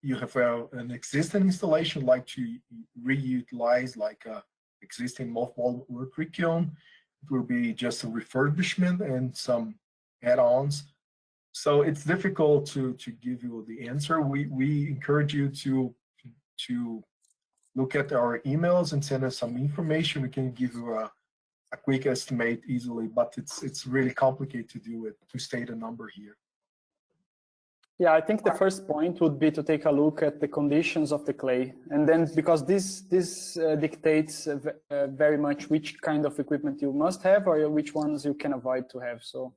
you have an existing installation, like to reutilize like a existing mothball rotary kiln, it will be just a refurbishment and some add-ons. So it's difficult to give you the answer. We encourage you to look at our emails and send us some information. We can give you a quick estimate easily, but it's really complicated to do it, to state a number here. Yeah, I think the first point would be to take a look at the conditions of the clay, and then because this dictates very much which kind of equipment you must have or which ones you can avoid to have. So,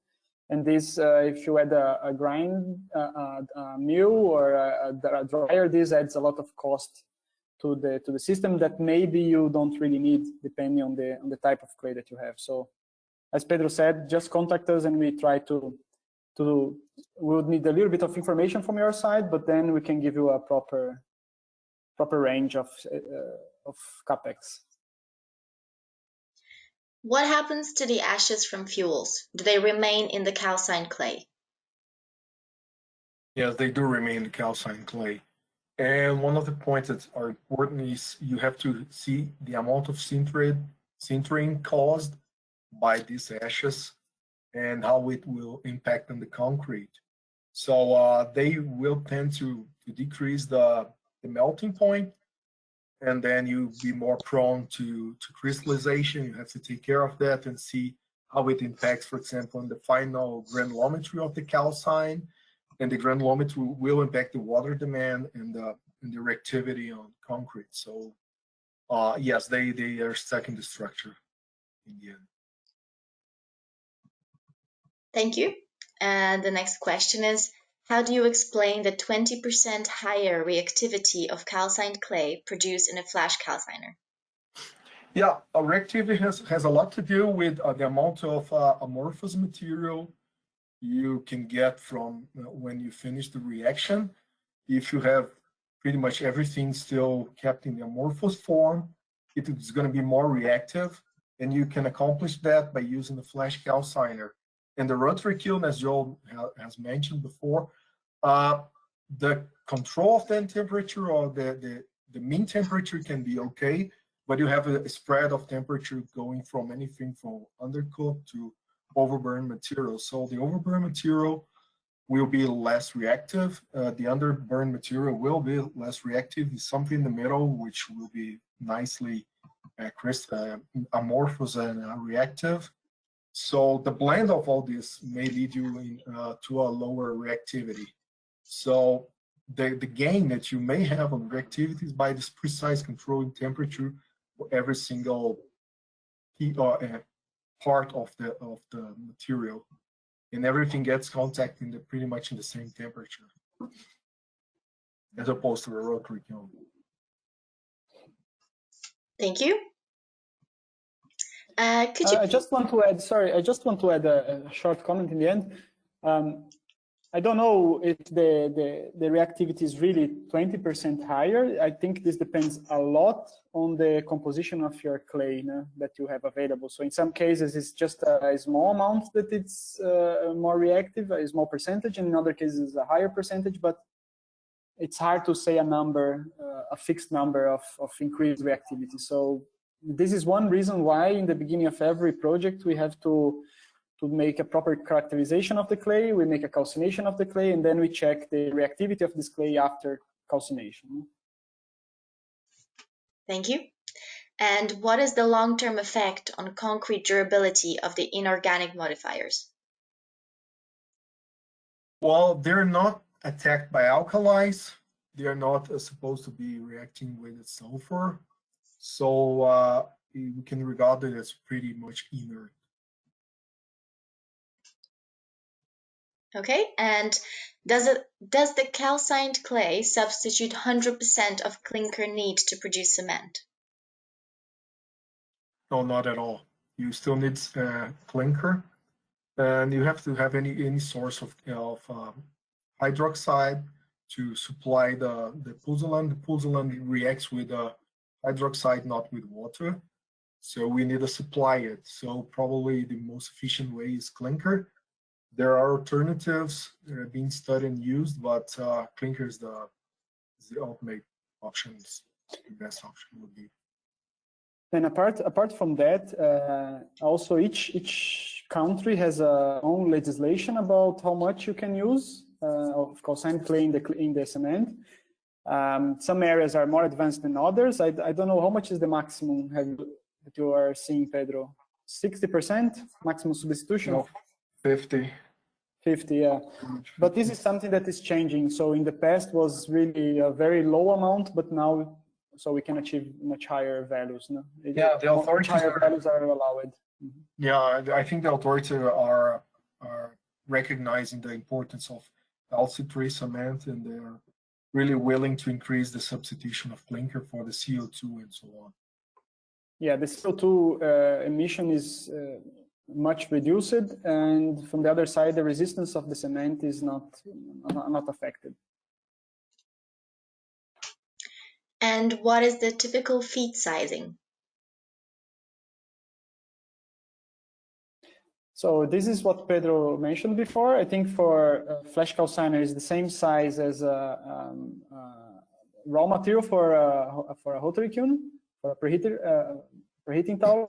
and this, if you add a grind a mill or a dryer, this adds a lot of cost to the system that maybe you don't really need, depending on the type of clay that you have. So, as Pedro said, just contact us and we try to we would need a little bit of information from your side, but then we can give you a proper range of capex. What happens to the ashes from fuels? Do they remain in the calcined clay? Yes, they do remain in the calcined clay. And one of the points that are important is you have to see the amount of sintering caused by these ashes and how it will impact on the concrete. So they will tend to decrease the melting point, and then you'll be more prone to crystallization. You have to take care of that and see how it impacts, for example, in the final granulometry of the calcine, and the granulometry will impact the water demand and the reactivity on concrete. So yes, they are stuck in the structure in the end. Thank you. And the next question is, how do you explain the 20% higher reactivity of calcined clay produced in a flash calciner? Yeah, reactivity has a lot to do with the amount of amorphous material you can get from when you finish the reaction. If you have pretty much everything still kept in the amorphous form, it is going to be more reactive, and you can accomplish that by using the flash calciner. And the rotary kiln, as Joel has mentioned before, the control of the temperature or the mean temperature can be okay, but you have a spread of temperature going from anything from undercooked to overburn material. So the overburn material will be less reactive. The underburn material will be less reactive. It's something in the middle, which will be nicely amorphous and reactive. So the blend of all this may lead you to a lower reactivity. So the gain that you may have on reactivity is by this precise controlling temperature for every single part of the material, and everything gets contact in pretty much in the same temperature, as opposed to a rotary kiln. Thank you. I just want to add, sorry, I just want to add a short comment in the end. I don't know if the reactivity is really 20% higher. I think this depends a lot on the composition of your clay that you have available. So in some cases, it's just a small amount that it's more reactive, a small percentage, and in other cases, a higher percentage, but it's hard to say a number, a fixed number of increased reactivity. So this is one reason why in the beginning of every project, we have to make a proper characterization of the clay, we make a calcination of the clay, and then we check the reactivity of this clay after calcination. Thank you. And what is the long-term effect on concrete durability of the inorganic modifiers? Well, they're not attacked by alkalis. They are not supposed to be reacting with sulfur. So we can regard it as pretty much inert. Okay, and does the calcined clay substitute 100% of clinker need to produce cement? No, not at all. You still need clinker, and you have to have any source of hydroxide to supply the pozzolan. The pozzolan reacts with hydroxide, not with water. So we need to supply it. So probably the most efficient way is clinker. There are alternatives that are being studied and used, but clinker is the ultimate option. The best option would be. And apart from that, also each country has its own legislation about how much you can use of calcined clay in the cement. Some areas are more advanced than others. I don't know how much is the maximum that you are seeing, Pedro. 60% maximum substitution? No, 50. 50, yeah. But this is something that is changing. So in the past was really a very low amount, but now so we can achieve much higher values. No? Yeah, the authorities higher values are allowed. Mm-hmm. Yeah, I think the authorities are recognizing the importance of calcitrate cement, and they're really willing to increase the substitution of clinker for the CO2 and so on. Yeah, the CO2 emission is much reduced, and from the other side, the resistance of the cement is not affected. And what is the typical feet sizing? So this is what Pedro mentioned before. I think for flash calciner is the same size as a raw material for a rotary kiln, for a preheating tower.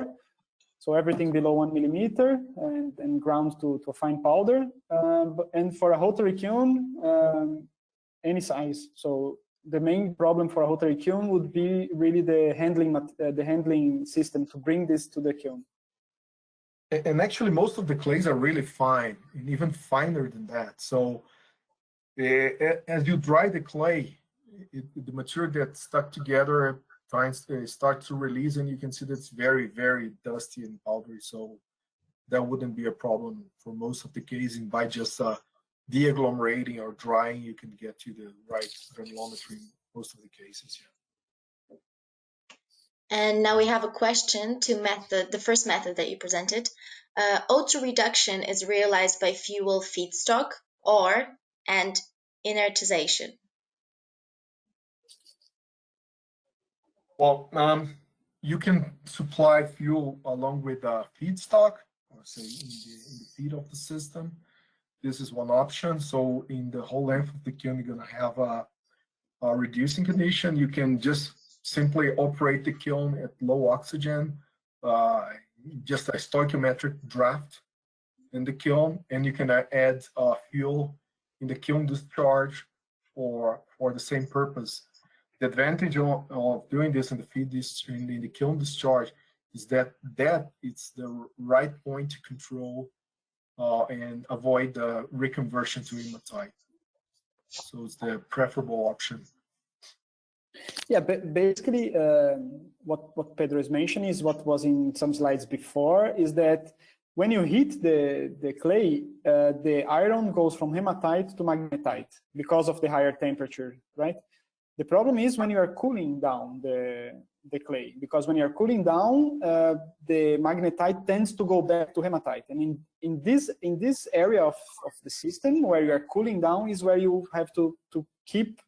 So everything below 1 millimeter and ground to a fine powder. And for a rotary kiln, any size. So the main problem for a rotary kiln would be really the handling system to bring this to the kiln. And actually, most of the clays are really fine, and even finer than that. So as you dry the clay, the material gets stuck together, starts to release, and you can see that it's very, very dusty and powdery. So that wouldn't be a problem for most of the casing. By just de-agglomerating or drying, you can get to the right granulometry in most of the cases. Yeah. And now we have a question to the first method that you presented. O2 reduction is realized by fuel feedstock and inertization. Well, you can supply fuel along with feedstock, or say in the feed of the system. This is one option. So in the whole length of the kiln, you're going to have a reducing condition. You can just simply operate the kiln at low oxygen, just a stoichiometric draft in the kiln, and you can add fuel in the kiln discharge for the same purpose. The advantage of doing this in the feed in the kiln discharge is that it's the right point to control and avoid the reconversion to hematite. So it's the preferable option. Yeah, but basically what Pedro is mentioning is what was in some slides before, is that when you heat the clay, the iron goes from hematite to magnetite because of the higher temperature, right? The problem is when you are cooling down the clay, because when you are cooling down, the magnetite tends to go back to hematite. And in this area of the system where you are cooling down is where you have to keep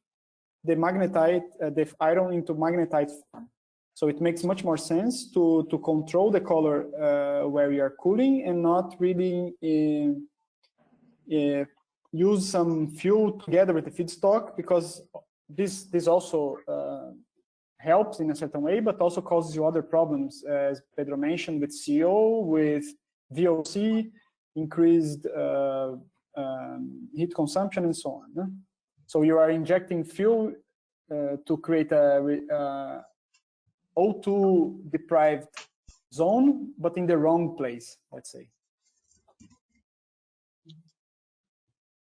the magnetite, the iron into magnetite form. So it makes much more sense to control the color where you are cooling and not really use some fuel together with the feedstock, because this also helps in a certain way, but also causes you other problems, as Pedro mentioned, with CO, with VOC, increased heat consumption, and so on. No? So you are injecting fuel to create a O2 deprived zone, but in the wrong place, let's say.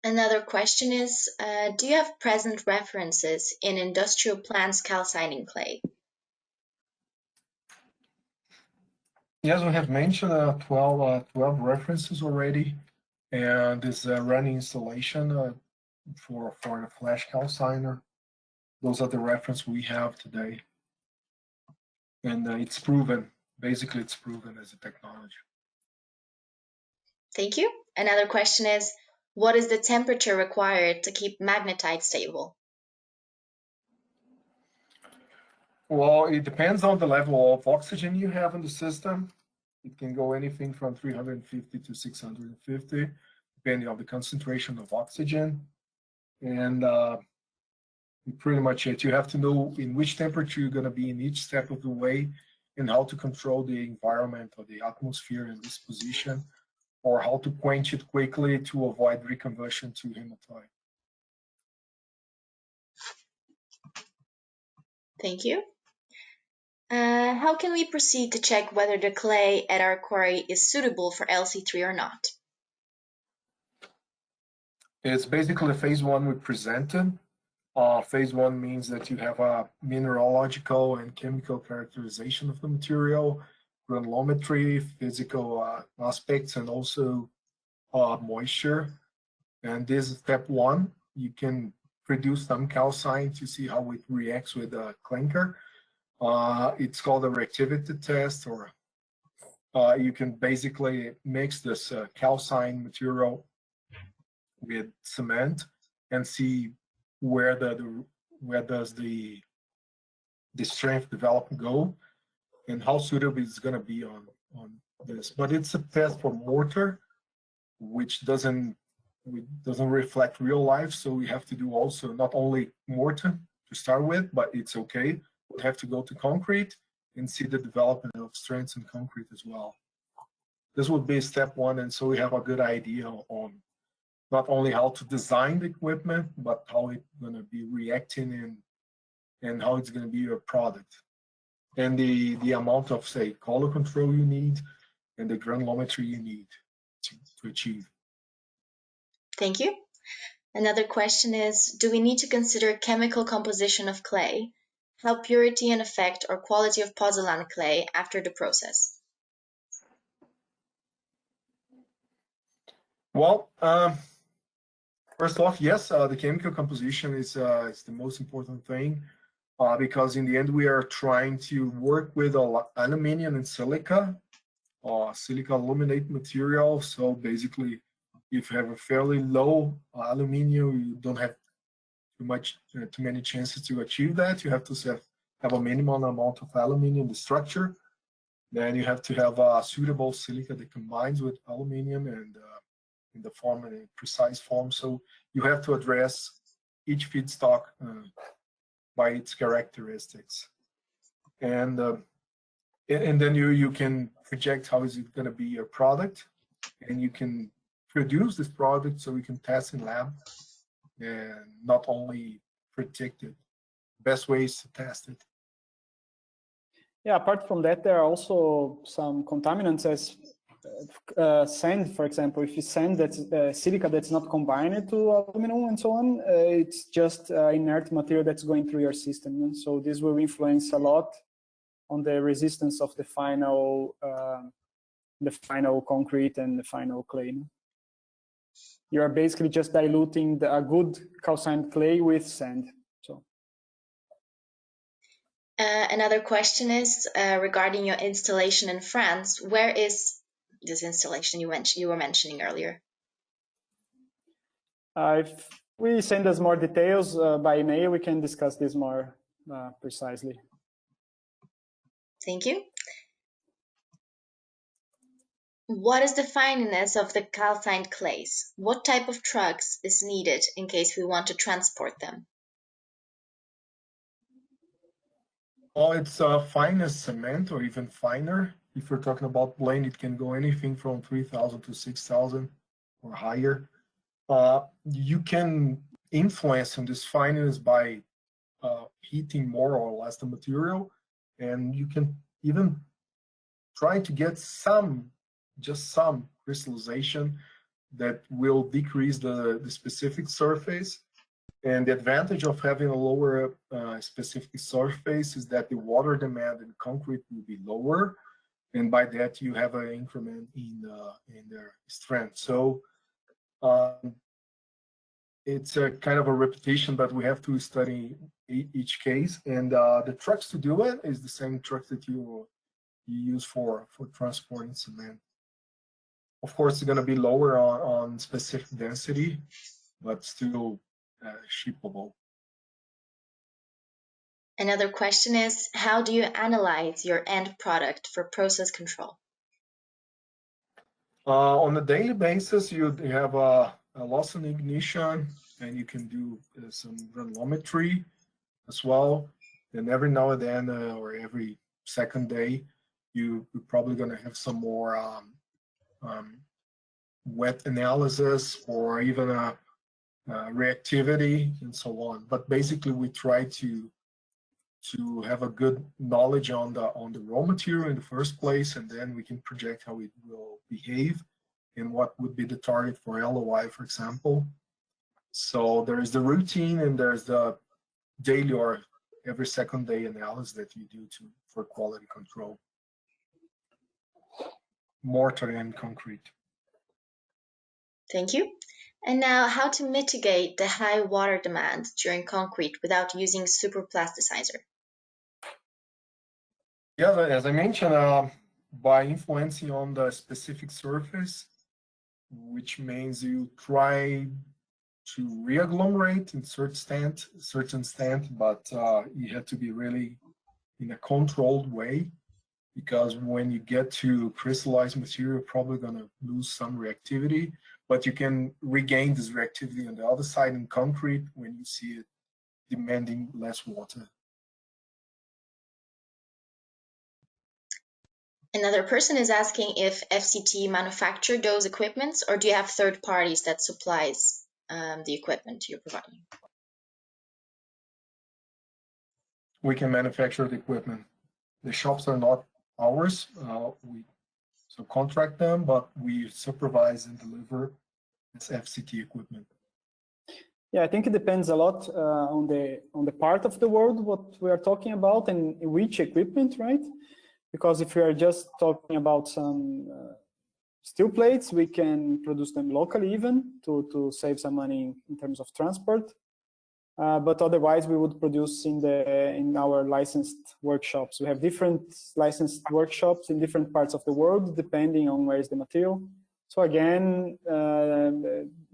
Another question is, do you have present references in industrial plants calcining clay? Yes, we have mentioned 12 references already, and this running installation for the FlashCalx signer. Those are the reference we have today, and it's proven. Basically, it's proven as a technology. Thank you. Another question is, what is the temperature required to keep magnetite stable? Well, it depends on the level of oxygen you have in the system. It can go anything from 350 to 650, depending on the concentration of oxygen. And pretty much it. You have to know in which temperature you're going to be in each step of the way, and how to control the environment or the atmosphere in this position, or how to quench it quickly to avoid reconversion to hematite. Thank you. How can we proceed to check whether the clay at our quarry is suitable for LC3 or not? It's basically phase one we presented. Phase one means that you have a mineralogical and chemical characterization of the material, granulometry, physical aspects, and also moisture. And this is step one. You can produce some calcine to see how it reacts with clinker. It's called a reactivity test, or you can basically mix this calcine material with cement and see where does the strength development go, and how suitable it's going to be on this. But it's a test for mortar, which doesn't reflect real life, so we have to do also not only mortar to start with, but it's okay. We have to go to concrete and see the development of strengths in concrete as well. This would be step one, and so we have a good idea on not only how to design the equipment, but how it's going to be reacting and how it's going to be your product. And the amount of, say, color control you need and the granulometry you need to achieve. Thank you. Another question is, do we need to consider chemical composition of clay, how purity and effect or quality of pozzolan clay after the process? Well, first off, yes, the chemical composition is the most important thing, because in the end we are trying to work with aluminum and silica, silica aluminate material. So basically, if you have a fairly low aluminum, you don't have too many chances to achieve that. You have to have a minimum amount of aluminum in the structure. Then you have to have a suitable silica that combines with aluminum and in the form, in a precise form. So you have to address each feedstock by its characteristics, and then you can project how is it going to be your product, and you can produce this product so we can test in lab, and not only predict it. Best ways to test it. Yeah, apart from that, there are also some contaminants as sand, for example. If you sand that's silica that's not combined to aluminum and so on, it's just inert material that's going through your system. So this will influence a lot on the resistance of the final concrete and the final clay. You are basically just diluting a good calcined clay with sand. So another question is regarding your installation in France. Where is this installation you were mentioning earlier? If we send us more details by email, we can discuss this more precisely. Thank you. What is the fineness of the calcined clays? What type of trucks is needed in case we want to transport them? Well, it's fine as cement, or even finer. If you're talking about blend, it can go anything from 3,000 to 6,000 or higher. You can influence on this fineness by heating more or less the material, and you can even try to get just some crystallization that will decrease the specific surface. And the advantage of having a lower specific surface is that the water demand in concrete will be lower, and by that you have an increment in their strength. So it's a kind of a repetition, but we have to study each case. And the trucks to do it is the same trucks that you use for transporting cement. Of course, it's going to be lower on specific density, but still shippable. Another question is, how do you analyze your end product for process control? On a daily basis, you have a loss in ignition, and you can do some granulometry as well. And every now and then, or every second day, you're probably going to have some more wet analysis, or even a reactivity and so on. But basically, we try to have a good knowledge on the raw material in the first place, and then we can project how it will behave and what would be the target for LOI, for example. So there is the routine, and there's the daily or every second day analysis that you do for quality control. Mortar and concrete. Thank you. And now, how to mitigate the high water demand during concrete without using super plasticizer? Yeah, as I mentioned, by influencing on the specific surface, which means you try to re-agglomerate in certain extent, but you have to be really in a controlled way, because when you get to crystallized material, you're probably going to lose some reactivity, but you can regain this reactivity on the other side in concrete when you see it demanding less water. Another person is asking if FCT manufacture those equipments, or do you have third parties that supplies the equipment you're providing? We can manufacture the equipment. The shops are not ours. We contract them, but we supervise and deliver this FCT equipment. Yeah, I think it depends a lot on the part of the world what we are talking about and which equipment, right? Because if we are just talking about some steel plates, we can produce them locally even to save some money in terms of transport. But otherwise, we would produce in our licensed workshops. We have different licensed workshops in different parts of the world, depending on where is the material. So again,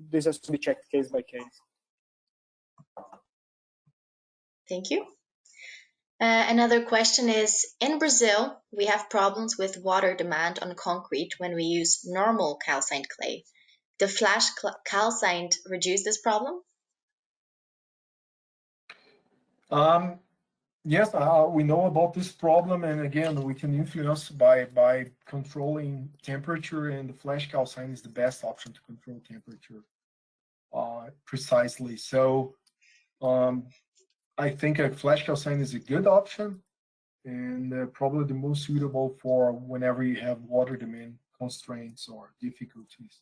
this has to be checked case by case. Thank you. Another question is, in Brazil, we have problems with water demand on concrete when we use normal calcined clay. Does FlashCalcined reduce this problem? Yes, we know about this problem, and again, we can influence by controlling temperature, and the FlashCalcined is the best option to control temperature precisely. So I think a FlashCalcined is a good option, and probably the most suitable for whenever you have water demand constraints or difficulties.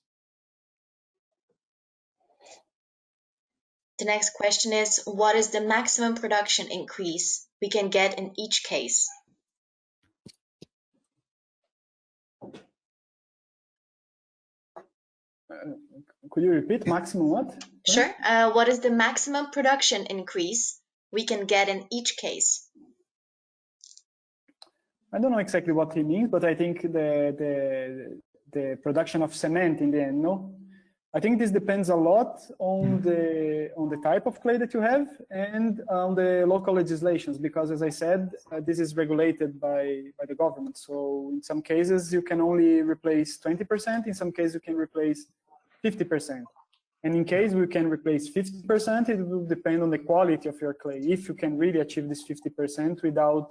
The next question is, what is the maximum production increase we can get in each case? Could you repeat maximum what? Sure. What is the maximum production increase we can get in each case? I don't know exactly what he means, but I think the production of cement in the end, no? I think this depends a lot on the type of clay that you have and on the local legislations, because as I said, this is regulated by the government. So in some cases you can only replace 20%, in some cases you can replace 50%. And in case we can replace 50%, it will depend on the quality of your clay, if you can really achieve this 50% without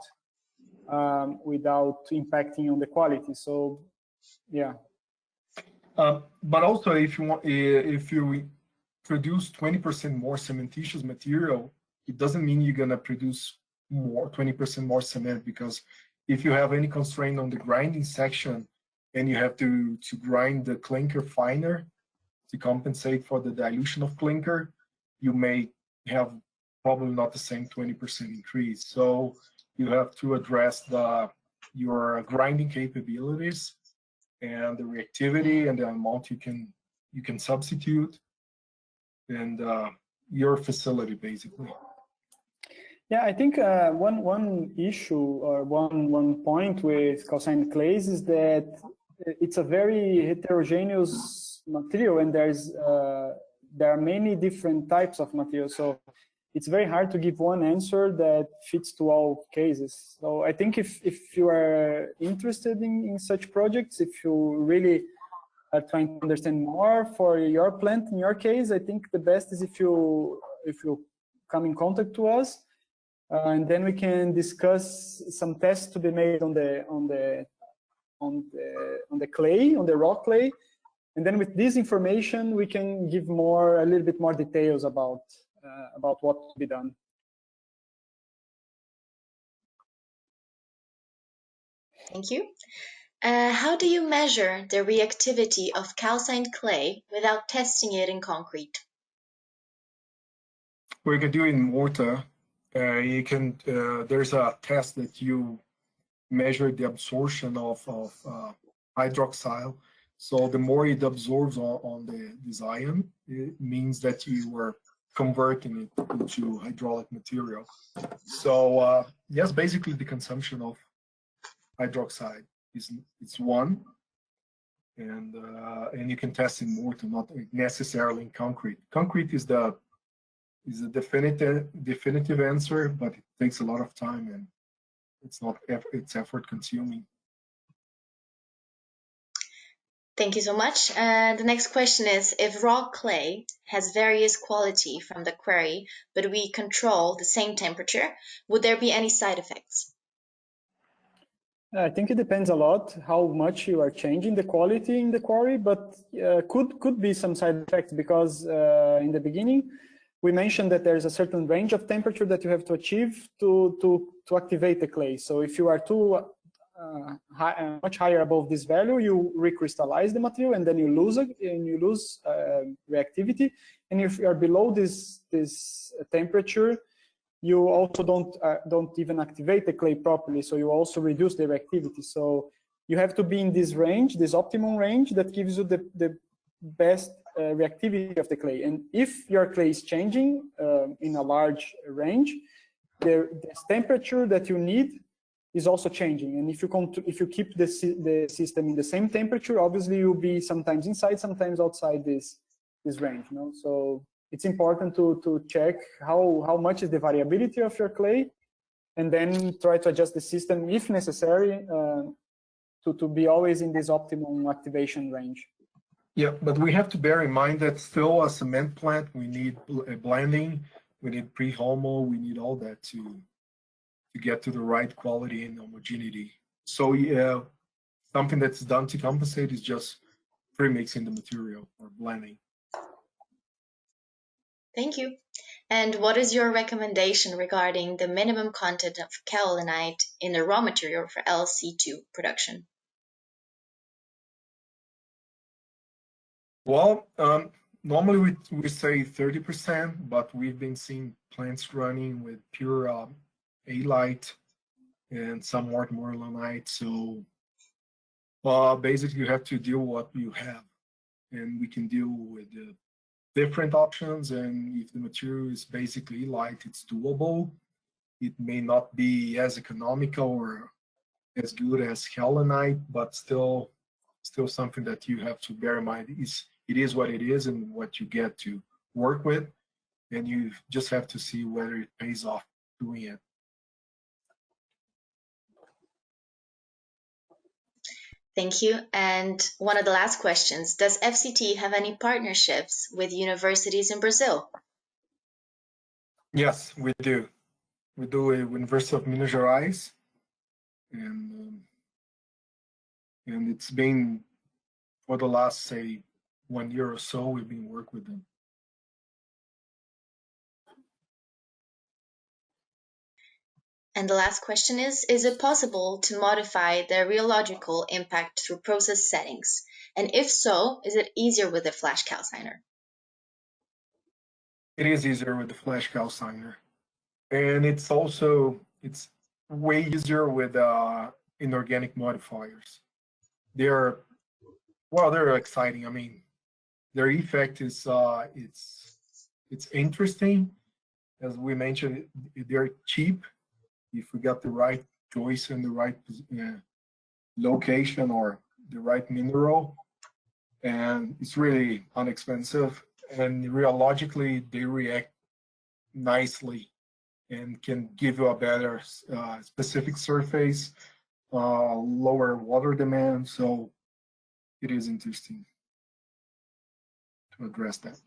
impacting on the quality. So yeah. But also, if you produce 20% more cementitious material, it doesn't mean you're gonna produce more, 20% more cement, because if you have any constraint on the grinding section and you have to grind the clinker finer to compensate for the dilution of clinker, you may have probably not the same 20% increase. So you have to address your grinding capabilities and the reactivity and the amount you can substitute, and your facility basically. Yeah, I think one issue or one point with calcined clays is that it's a very heterogeneous material, and there are many different types of material. So it's very hard to give one answer that fits to all cases. So I think if you are interested in such projects, if you really are trying to understand more for your plant, in your case, I think the best is if you come in contact to us, and then we can discuss some tests to be made on the clay, on the raw clay, and then with this information we can give a little bit more details about what to be done. Thank you. How do you measure the reactivity of calcined clay without testing it in concrete? We can do it in mortar. You can. There's a test that you measure the absorption of hydroxyl. So the more it absorbs on this ion, it means that you are converting it into hydraulic material. So yes, basically the consumption of hydroxide it's one, and you can test in mortar, not necessarily in concrete. Concrete is a definitive answer, but it takes a lot of time and it's effort consuming. Thank you so much. The next question is, if raw clay has various quality from the quarry, but we control the same temperature, would there be any side effects? I think it depends a lot how much you are changing the quality in the quarry, but could be some side effects, because in the beginning we mentioned that there's a certain range of temperature that you have to achieve to activate the clay. So if you are much higher above this value, you recrystallize the material and then you lose reactivity. And if you are below this temperature, you also don't even activate the clay properly, so you also reduce the reactivity. So you have to be in this range, this optimum range that gives you the best reactivity of the clay. And if your clay is changing in a large range, the temperature that you need is also changing. And if you keep the system in the same temperature, obviously you'll be sometimes inside, sometimes outside this range. You know? So it's important to check how much is the variability of your clay, and then try to adjust the system if necessary to be always in this optimum activation range. Yeah, but we have to bear in mind that still a cement plant, we need blending, we need pre-homo, we need all that to get to the right quality and homogeneity. So yeah, something that's done to compensate is just pre-mixing the material or blending. Thank you. And what is your recommendation regarding the minimum content of kaolinite in the raw material for LC2 production? Well, normally we say 30%, but we've been seeing plants running with pure A-lite and somewhat more lanite. So basically you have to deal with what you have, and we can deal with the different options. And if the material is basically light, it's doable. It may not be as economical or as good as kaolinite, but still something that you have to bear in mind. It is what it is and what you get to work with, and you just have to see whether it pays off doing it. Thank you. And one of the last questions, does FCT have any partnerships with universities in Brazil? Yes, we do. We do with University of Minas Gerais, and it's been for the last, say, 1 year or so, we've been working with them. And the last question is it possible to modify the rheological impact through process settings? And if so, is it easier with the Flash Calciner? It is easier with the Flash Calciner. And it's way easier with inorganic modifiers. They're exciting. I mean, their effect is it's interesting. As we mentioned, they're cheap if we got the right choice and the right location or the right mineral, and it's really inexpensive. And rheologically, they react nicely and can give you a better specific surface, lower water demand. So it is interesting to address that.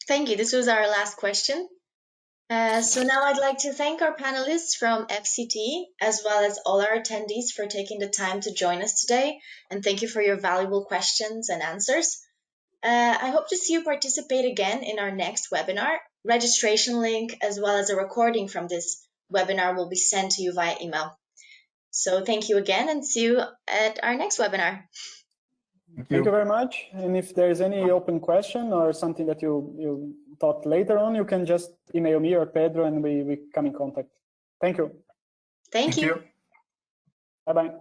Thank you. This was our last question. So now I'd like to thank our panelists from FCT, as well as all our attendees for taking the time to join us today. And thank you for your valuable questions and answers. I hope to see you participate again in our next webinar. Registration link, as well as a recording from this webinar, will be sent to you via email. So thank you again, and see you at our next webinar. Thank you very much. And if there's any open question or something that you thought later on, you can just email me or Pedro and we come in contact. Thank you. Thank you. Bye-bye.